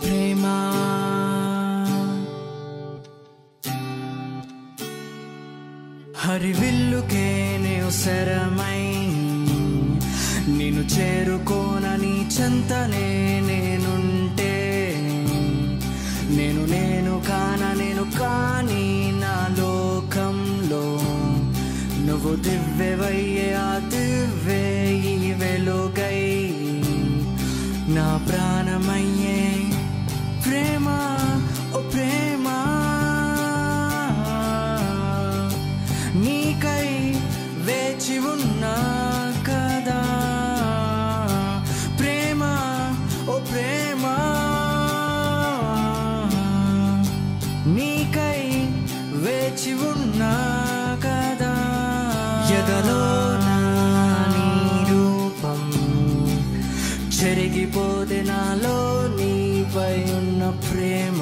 ప్రేమ హరివిల్లుకే ఉసరమై నిన్ను చేరుకోనని చెంతనే నేనుంటే, నేను కాన నేను కాని నా లోకంలో నువ్వు దివ్వెవయ్యే, ఆ దివ్వే ఈ వెలుగై నా ప్రాణమయ్యే. ప్రేమ ఓ ప్రేమ నీకై వేచి ఉన్నా కదా, ప్రేమ ఓ ప్రేమ నీకై వేచి ఉన్నా కదా. ఎదలో నా నీ రూపం చెరిగిపోదే, నాలో నీపై ఉన్న ప్రేమ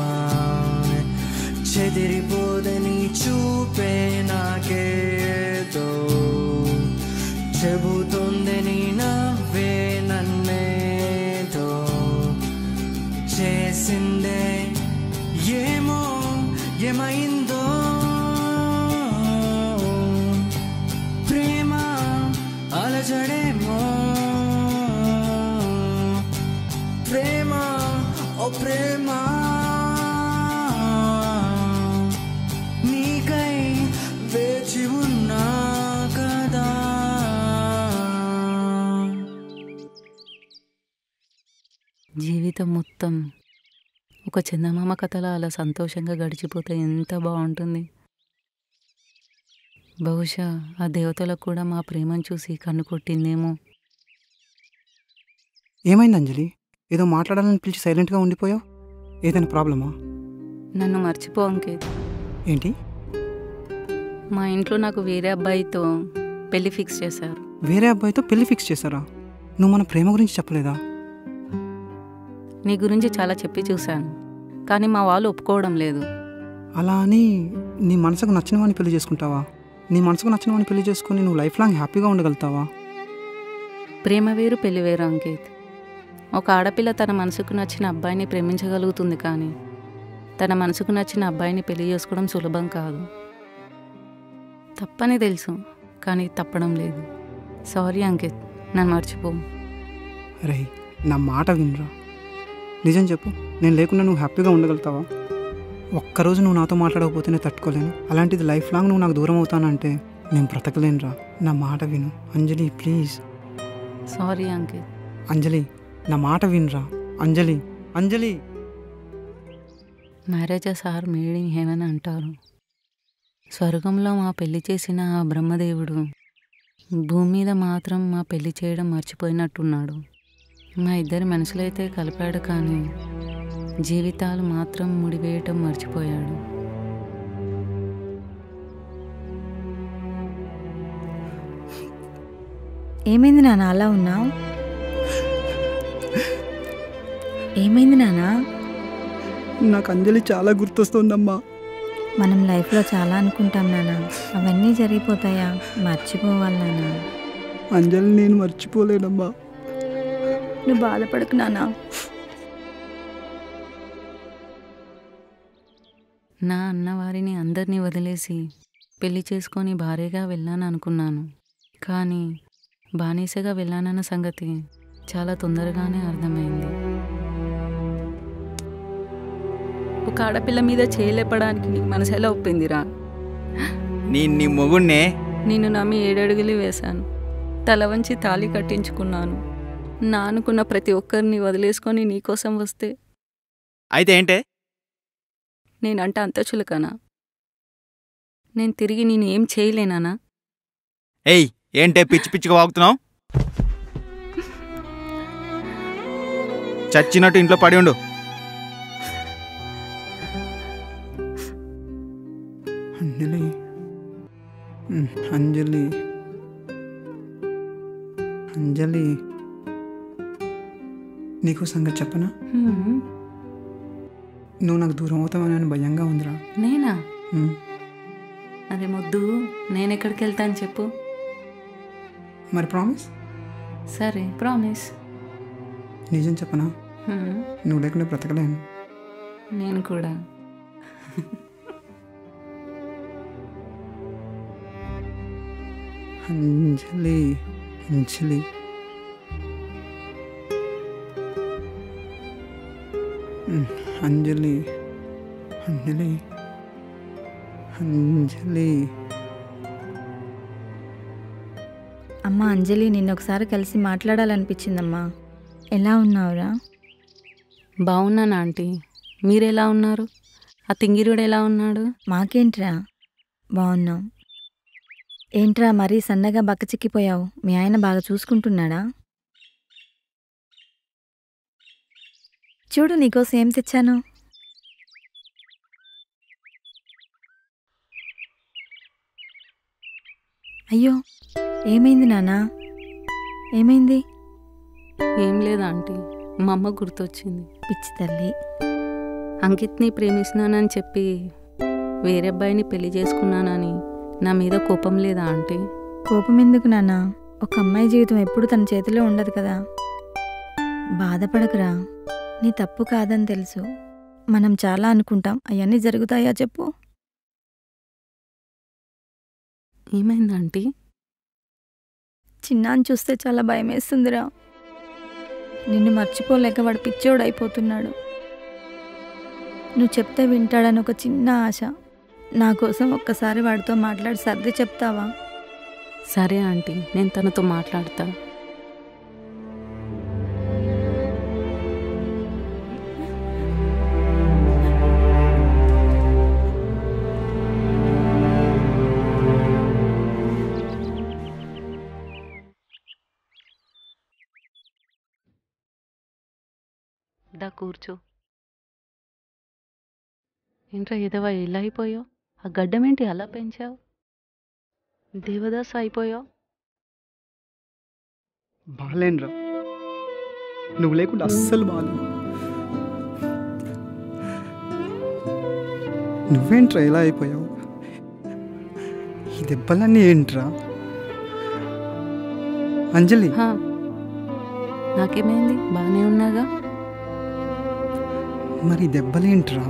చెదిరిపోదే, నీ చూపే నాకేదో చెబుతోంది, నీ నవ్వే నన్నేదో చేసిందే. ఏమో ఏమైందో ప్రేమ అలజడేమో, ప్రేమ ఓ ప్రేమ నీకై వేచి ఉన్నా కదా. జీవితం మొత్తం ఒక చందమామ కథలా అలా సంతోషంగా గడిచిపోతే ఎంత బాగుంటుంది. బహుశా ఆ దేవతలకు కూడా మా ప్రేమను చూసి కన్ను కొట్టిందేమో. ఏమైంది అంజలి? ఏదో మాట్లాడాలని పిలిచి సైలెంట్గా ఉండిపోయావు. ఏదైనా ప్రాబ్లమా? నన్ను మర్చిపో అంకిత్. ఏంటి? మా ఇంట్లో నాకు వేరే అబ్బాయితో పెళ్లి ఫిక్స్ చేశారు. వేరే అబ్బాయితో పెళ్లి ఫిక్స్ చేశారా? నువ్వు మన ప్రేమ గురించి చెప్పలేదా? నీ గురించి చాలా చెప్పి చూశాను, కానీ మా వాళ్ళు ఒప్పుకోవడం లేదు. అలా అని నీ మనసుకు నచ్చిన వాడిని పెళ్లి చేసుకుంటావా? నీ మనసుకు నచ్చిన వాడిని పెళ్లి చేసుకొని నువ్వు లైఫ్ లాంగ్ హ్యాపీగా ఉండగలుగుతావా? ప్రేమ వేరు పెళ్లి వేరు అంకిత్. ఒక ఆడపిల్ల తన మనసుకు నచ్చిన అబ్బాయిని ప్రేమించగలుగుతుంది, కానీ తన మనసుకు నచ్చిన అబ్బాయిని పెళ్లి చేసుకోవడం సులభం కాదు. తప్పని తెలుసు, కానీ తప్పడం లేదు. సారీ అంకిత్, నన్ను మర్చిపో. రే, నా మాట వినరా. నిజం చెప్పు, నేను లేకుండా నువ్వు హ్యాపీగా ఉండగలుగుతావా? ఒక్కరోజు నువ్వు నాతో మాట్లాడకపోతే నేను తట్టుకోలేను. అలాంటిది లైఫ్ లాంగ్ నువ్వు నాకు దూరం అవుతానంటే నేను బ్రతకలేనురా. నా మాట విను అంజలి, ప్లీజ్. సారీ అంకిత్. అంజలి, నా మాట వినరా. Anjali, Anjali. Marriages are made in heaven అంటారు. స్వర్గంలో మా పెళ్లి చేసిన ఆ బ్రహ్మదేవుడు భూమి మీద మాత్రం మా పెళ్లి చేయడం మర్చిపోయినట్టున్నాడు. మా ఇద్దరి మనసులైతే కలిపాడు, కానీ జీవితాలు మాత్రం ముడివేయటం మర్చిపోయాడు. ఏమైంది నాన్న అలా ఉన్నావు? ఏమైంది నాన్న? నాకు అంజలి చాలా గుర్తొస్తుందమ్మా. మనం లైఫ్లో చాలా అనుకుంటాం నాన్న, అవన్నీ జరిగిపోతాయా? మర్చిపోవాలి నాన్న. అంజలి నేను మర్చిపోలేనమ్మా. నువ్వు బాధపడకు నాన్న. నా అన్నవారిని అందరినీ వదిలేసి పెళ్లి చేసుకొని భార్యగా వెళ్ళాను అనుకున్నాను, కానీ బానిసగా వెళ్ళానన్న సంగతి చాలా తొందరగానే అర్థమైంది. ఒక ఆడపిల్ల మీద చేయలేపడానికి నీకు మనసు ఎలా ఒప్పిందిరా? నీ మొగుణ్ణే నిన్ను నమ్మి 7 అడుగులు వేశాను, తల వంచి తాళి కట్టించుకున్నాను. నా అనుకున్న ప్రతి ఒక్కరిని వదిలేసుకొని నీకోసం వస్తే అయితే ఏంటే? నేనంట అంత చులకనా? నేను తిరిగి నేను ఏం చేయలేనా? ఏయ్, ఏంటే పిచ్చి పిచ్చిగా వాగుతున్నావు? చచ్చినట్టు ఇంట్లో పడి ఉండు. అంజలి, అంజలి, అంజలి, నీకు సంగతి చెప్పనా? నువ్వు నాకు దూరం అవుతావని భయంగా ఉందిరా. నేనా? అరే మొద్దు, నేనెక్కడికి వెళ్తాను చెప్పు. మరి ప్రామిస్? సరే ప్రామిస్. నిజం చెప్పనా? నువ్వు లేకుండా బ్రతకలేను. నేను కూడా. అంజలి, అంజలి, అంజలి, అంజలి, అంజలి. అమ్మ అంజలి, నిన్న ఒకసారి కలిసి మాట్లాడాలనిపించిందమ్మా. ఎలా ఉన్నావురా? బాగున్నాను ఆంటీ, మీరెలా ఉన్నారు? ఆ తింగిరుడు ఎలా ఉన్నాడు? మాకేంట్రా, బాగున్నాం. ఏంట్రా మరీ సన్నగా బక్కచిక్కిపోయావు? మీ ఆయన బాగా చూసుకుంటున్నాడా? చూడు, నీకోసం ఏం తెచ్చాను. అయ్యో, ఏమైంది నాన్నా? ఏమైంది? ఏం లేదు ఆంటీ, మా అమ్మ గుర్తొచ్చింది. పిచ్చి తల్లి. అంకిత్ని ప్రేమిస్తున్నానని చెప్పి వేరే అబ్బాయిని పెళ్లి చేసుకున్నానని నా మీద కోపం లేదా ఆంటీ? కోపం ఎందుకు నాన్నా? ఒక అమ్మాయి జీవితం ఎప్పుడు తన చేతిలో ఉండదు కదా. బాధపడకురా, నీ తప్పు కాదని తెలుసు. మనం చాలా అనుకుంటాం, అవన్నీ జరుగుతాయా చెప్పు? ఏమైంది ఆంటీ? చిన్నాన్ని చూస్తే చాలా భయం వేస్తుందిరా. నిన్ను మర్చిపోలేక వాడు పిచ్చోడైపోతున్నాడు. నువ్వు చెప్తే వింటాడని ఒక చిన్న ఆశ. నా కోసం ఒక్కసారి వాడితో మాట్లాడి సర్ది చెప్తావా? సరే ఆంటీ, నేను తనతో మాట్లాడతా. దా కూర్చో. ఏంట్రా ఏదవా ఇలా అయిపోయావు? ఆ గడ్డం ఏంటి అలా పెంచావు? దేవదాస్ అయిపోయావు. బాగాలేనురా, నువ్వు లేకుండా అస్సలు బాగాలేను. నువ్వేంట్రా ఇలా అయిపోయావు? ఈ దెబ్బలన్నీ ఏంట్రా? అంజలి, నాకేమైంది? బాగానే ఉన్నాగా. మరి దెబ్బలేంట్రా?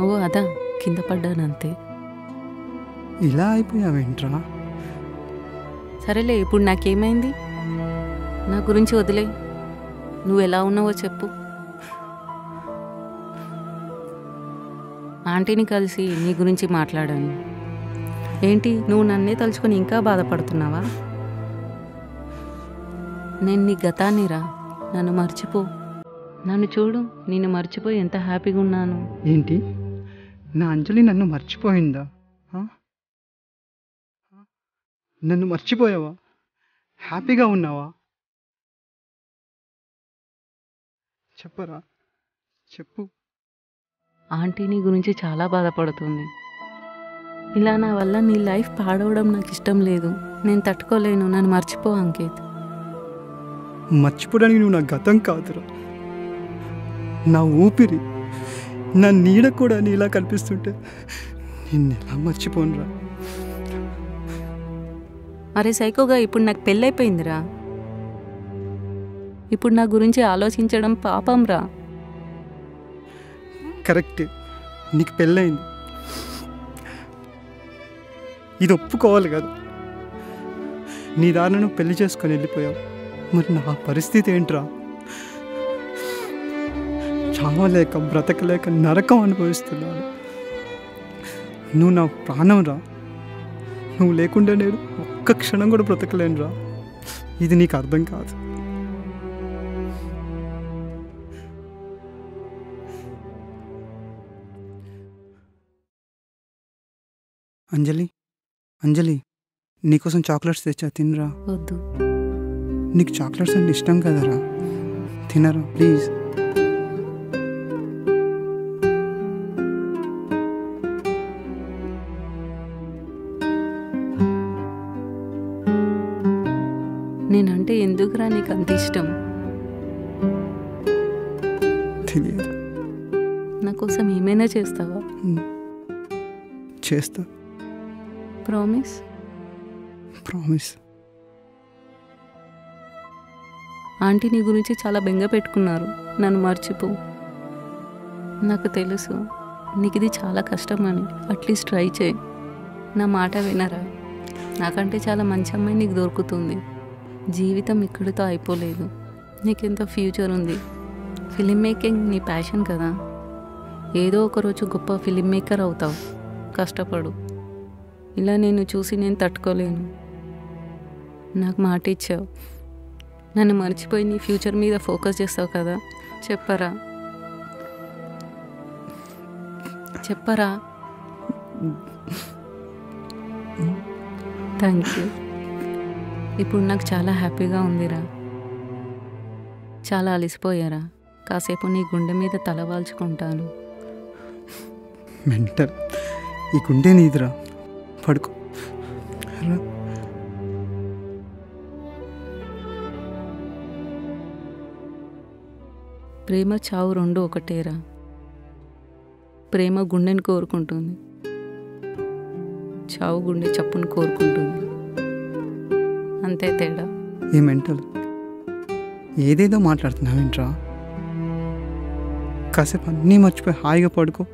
ఓ అదా, కింద పడ్డానంతే. ఇలా అయిపోయావేంట్రా? సరేలే, ఇప్పుడు నాకేమైంది? నా గురించి వదిలే. నువ్వు ఎలా ఉన్నావో చెప్పు. ఆంటీని కలిసి నీ గురించి మాట్లాడాను. ఏంటి, నువ్వు నన్నే తలుచుకొని ఇంకా బాధపడుతున్నావా? నేను నీ గతాన్నిరా, నన్ను మర్చిపో. నన్ను చూడు, నిన్ను మర్చిపోయి ఎంత హ్యాపీగా ఉన్నాను. ఏంటి, నా అంజలి నన్ను మర్చిపోయిందా? నన్ను మర్చిపోయావా? హ్యాపీగా ఉన్నావా? చెప్పరా, చెప్పు. ఆంటీ నీ గురించి చాలా బాధపడుతుంది. ఇలా నా వల్ల నీ లైఫ్ పాడవడం నాకు ఇష్టం లేదు. నేను తట్టుకోలేను. నన్ను మర్చిపో అంకిత్. మర్చిపోవడానికి నువ్వు నా గతం కాదురా, నా ఊపిరి, నా నీడ కూడా నీలా కనిపిస్తుంటే నిన్ను ఎలా మర్చిపోనురా? అరే సైకోగా, ఇప్పుడు నాకు పెళ్ళైపోయిందిరా. ఇప్పుడు నా గురించి ఆలోచించడం పాపం రా. కరెక్టే, నీకు పెళ్ళయింది, ఇది ఒప్పుకోవాలి కదా. నీ దారిని నువ్వు పెళ్లి చేసుకొని వెళ్ళిపోయావు. మరి నా పరిస్థితి ఏంట్రా? చావలేక బ్రతకలేక నరకం అనుభవిస్తున్నాను. నువ్వు నా ప్రాణం రా. నువ్వు లేకుండా నేను ఒక్క క్షణం కూడా బ్రతకలేను రా. ఇది నీకు అర్థం కాదు. అంజలి, అంజలి, నీకోసం చాక్లెట్స్ తెచ్చా, తినరా. వద్దు. నీకు చాక్లెట్స్ అంటే ఇష్టం కదరా, తినరా ప్లీజ్. నేనంటే ఎందుకురా నీకు అంత ఇష్టం? తెలియదు. నా కోసం ఏమైనా చేస్తావా? చేస్తా. ప్రామిస్? ప్రామిస్. ఆంటీ నీ గురించి చాలా బెంగ పెట్టుకున్నారు. నన్ను మర్చిపో. నాకు తెలుసు నీకు ఇది చాలా కష్టమని. అట్లీస్ట్ ట్రై చేయి. నా మాట వినరా? నాకంటే చాలా మంచి అమ్మాయి నీకు దొరుకుతుంది. జీవితం ఇక్కడితో అయిపోలేదు. నీకెంతో ఫ్యూచర్ ఉంది. ఫిలిం మేకింగ్ నీ ప్యాషన్ కదా. ఏదో ఒకరోజు గొప్ప ఫిలిం మేకర్ అవుతావు. కష్టపడు. ఇలా నేను చూసి నేను తట్టుకోలేను. నాకు మాట ఇచ్చావు. నన్ను మర్చిపోయి నీ ఫ్యూచర్ మీద ఫోకస్ చేస్తావు కదా. చెప్పరా, చెప్పరా. Thank you. ఇప్పుడు నాకు చాలా హ్యాపీగా ఉందిరా. చాలా అలసిపోయారా. కాసేపు నీ గుండె మీద తలవాల్చుకుంటాను. మెంటల్, ఈ గుండె నీదిరా, పడుకో. ప్రేమ చావు రెండు ఒకటేరా. ప్రేమ గుండెని కోరుకుంటుంది, చావు గుండె చప్పును కోరుకుంటుంది. అంతే తేడా. ఏ మెంటల్, ఏదేదో మాట్లాడుతున్నావేంట్రా? కాసేపు అన్నీ మర్చిపోయి హాయిగా పడుకో.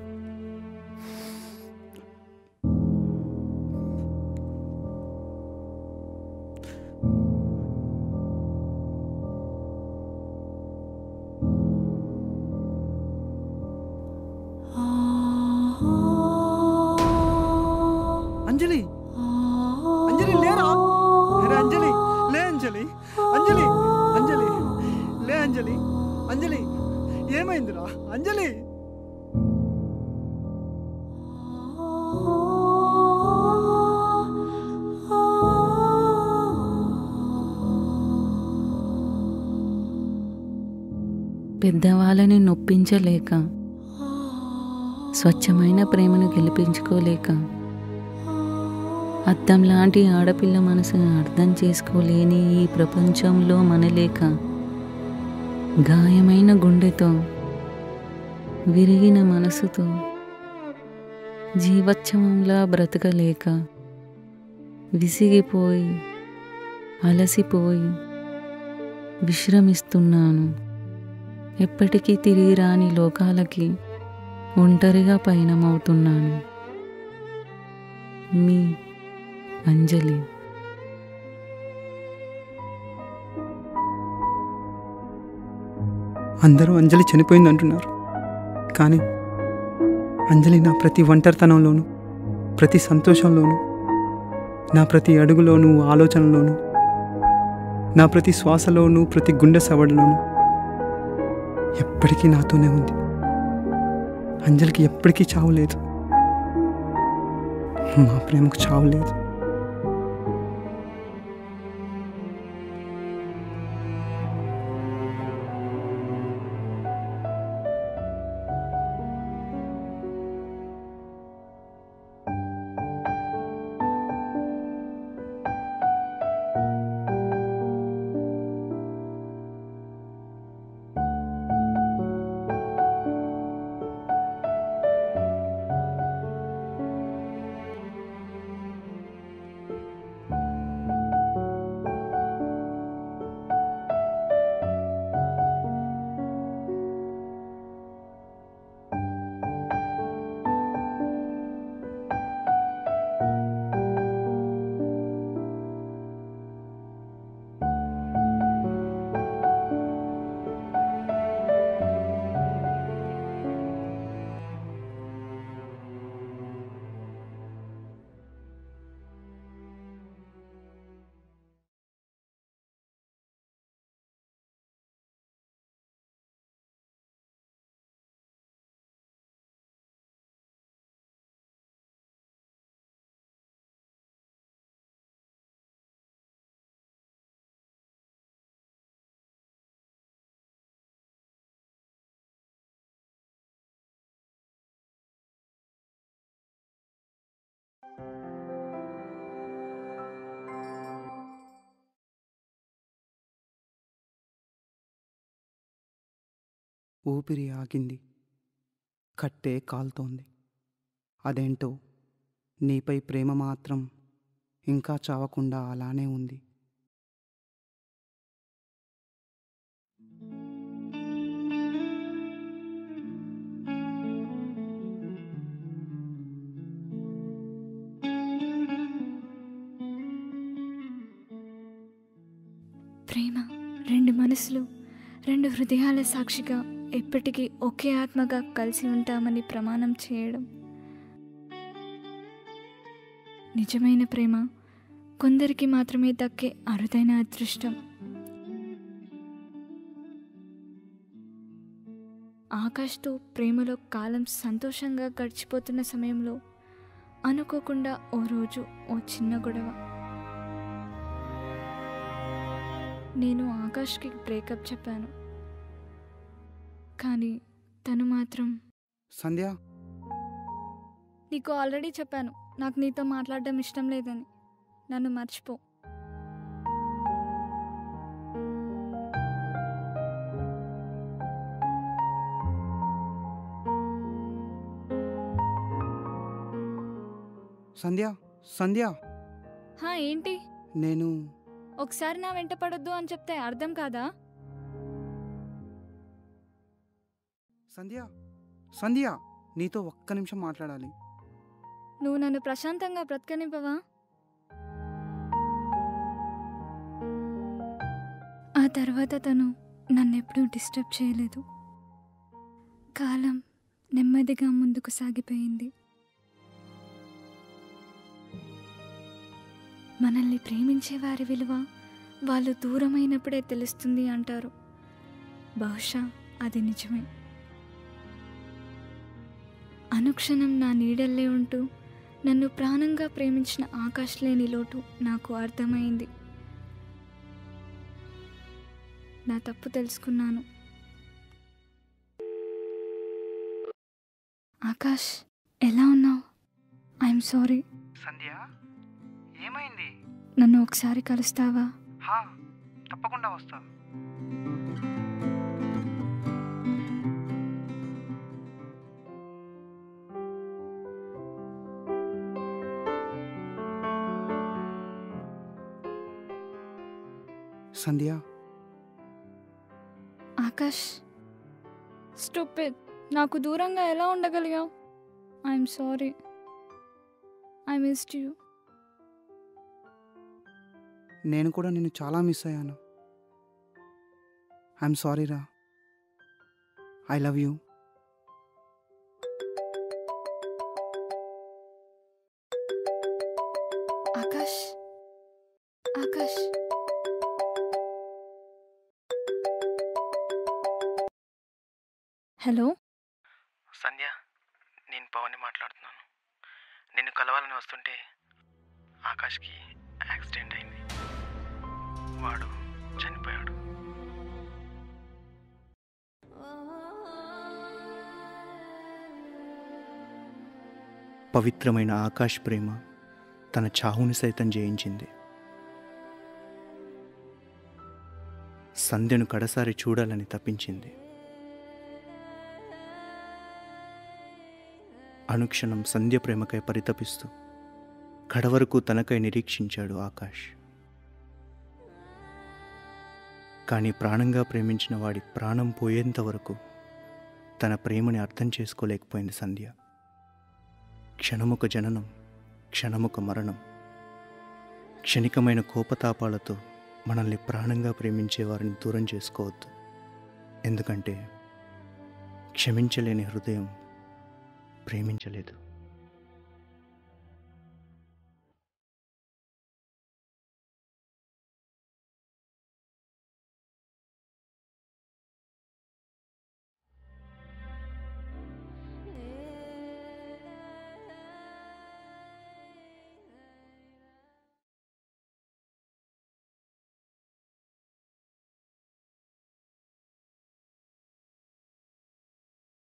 అంజలి, అంజలి లేరా? అంజలి లే, అంజలి, అంజలి, అంజలి లే, అంజలి, అంజలి ఏమైందిరా? అంజలి, పెద్దవాళ్ళని నొప్పించలేక, స్వచ్ఛమైన ప్రేమను గెలిపించుకోలేక, అద్దం లాంటి ఆడపిల్ల మనసును అర్థం చేసుకోలేని ఈ ప్రపంచంలో మనలేక, గాయమైన గుండెతో, విరిగిన మనసుతో, జీవోత్సవంలా బ్రతకలేక, విసిగిపోయి అలసిపోయి విశ్రమిస్తున్నాను. ఎప్పటికీ తిరిగి రాని లోకాలకి ఒంటరిగా పయనమవుతున్నాను. మీ అంజలి. అందరూ అంజలి చనిపోయింది అంటున్నారు, కానీ అంజలి నా ప్రతి ఒంటరితనంలోనూ, ప్రతి సంతోషంలోనూ, నా ప్రతి అడుగులోనూ, ఆలోచనలోనూ, నా ప్రతి శ్వాసలోనూ, ప్రతి గుండె సవడలోనూ ఎప్పటికీ నాతోనే ఉంది. అంజలికి ఎప్పటికీ చావు లేదు. మా ప్రేమకు చావు లేదు. ఊపిరి ఆగింది, కట్టే కాలుతోంది. అదేంటో నీపై ప్రేమ మాత్రం ఇంకా చావకుండా అలానే ఉంది. ప్రేమ రెండు మనసులు, రెండు హృదయాల సాక్షిగా ఎప్పటికీ ఒకే ఆత్మగా కలిసి ఉంటామని ప్రమాణం చేయడం. నిజమైన ప్రేమ కొందరికి మాత్రమే దక్కే అరుదైన అదృష్టం. ఆకాష్తో ప్రేమలో కాలం సంతోషంగా గడిచిపోతున్న సమయంలో అనుకోకుండా ఓ రోజు ఓ చిన్న గొడవ. నేను ఆకాష్కి బ్రేకప్ చెప్పాను, కానీ తను మాత్రం సంధ్య, నీకు ఆల్రెడీ చెప్పాను నాకు నీతో మాట్లాడడం ఇష్టం లేదని, నన్ను మర్చిపో. సంధ్య, సంధ్య. ఏంటి? నేను ఒకసారి నా వెంట పడొద్దు అని చెప్తే అర్థం కాదా? సంధ్య, సంధ్య, నీతో ఒక్క నిమిషం మాట్లాడాలి. నువ్వు నన్ను ప్రశాంతంగా బ్రతకనివ్వవా? ఆ తర్వాత తను నన్నెప్పుడూ డిస్టర్బ్ చేయలేదు. కాలం నెమ్మదిగా ముందుకు సాగిపోయింది. మనల్ని ప్రేమించే వారి విలువ వాళ్ళు దూరమైనప్పుడే తెలుస్తుంది అంటారు. బహుశా అది నిజమే. అనుక్షణం నా నీడల్లే ఉంటూ నన్ను ప్రాణంగా ప్రేమించిన ఆకాష్ లేని లోటు నాకు అర్థమైంది. నా తప్పు తెలుసుకున్నాను. ఆకాష్, ఎలా ఉన్నావు? I'm sorry. సంధ్య, ఏమైంది? నన్ను ఒకసారి కలుస్తావా? తప్పకుండా వస్తా. సంధ్య, ఆకాష్, స్టూపిడ్, నాకు దూరంగా ఎలా ఉండగలిగావు? I'm sorry, I missed you. నేను కూడా నిన్ను చాలా మిస్ అయ్యాను. ఐఎమ్ సారీ రా. I love you. Akash, Akash, hello Sandhya, నేను పవన్ని మాట్లాడుతున్నాను. నిన్ను కలవాలని వస్తుంటే ఆకాష్కి యాక్సిడెంట్ అయింది. వాడు చనిపోయాడు. పవిత్రమైన ఆకాష్ ప్రేమ తన చావుని సైతం జయించింది. సంధ్యను కడసారి చూడాలని తప్పించింది. అనుక్షణం సంధ్య ప్రేమకై పరితపిస్తూ కడవరకు తనకై నిరీక్షించాడు ఆకాష్. కానీ ప్రాణంగా ప్రేమించిన వాడి ప్రాణం పోయేంత వరకు తన ప్రేమని అర్థం చేసుకోలేకపోయింది సంధ్య. క్షణముక జననం, క్షణముక మరణం. క్షణికమైన కోపతాపాలతో మనల్ని ప్రాణంగా ప్రేమించే వారిని దూరం చేసుకోవద్దు. ఎందుకంటే క్షమించలేని హృదయం ప్రేమించలేదు.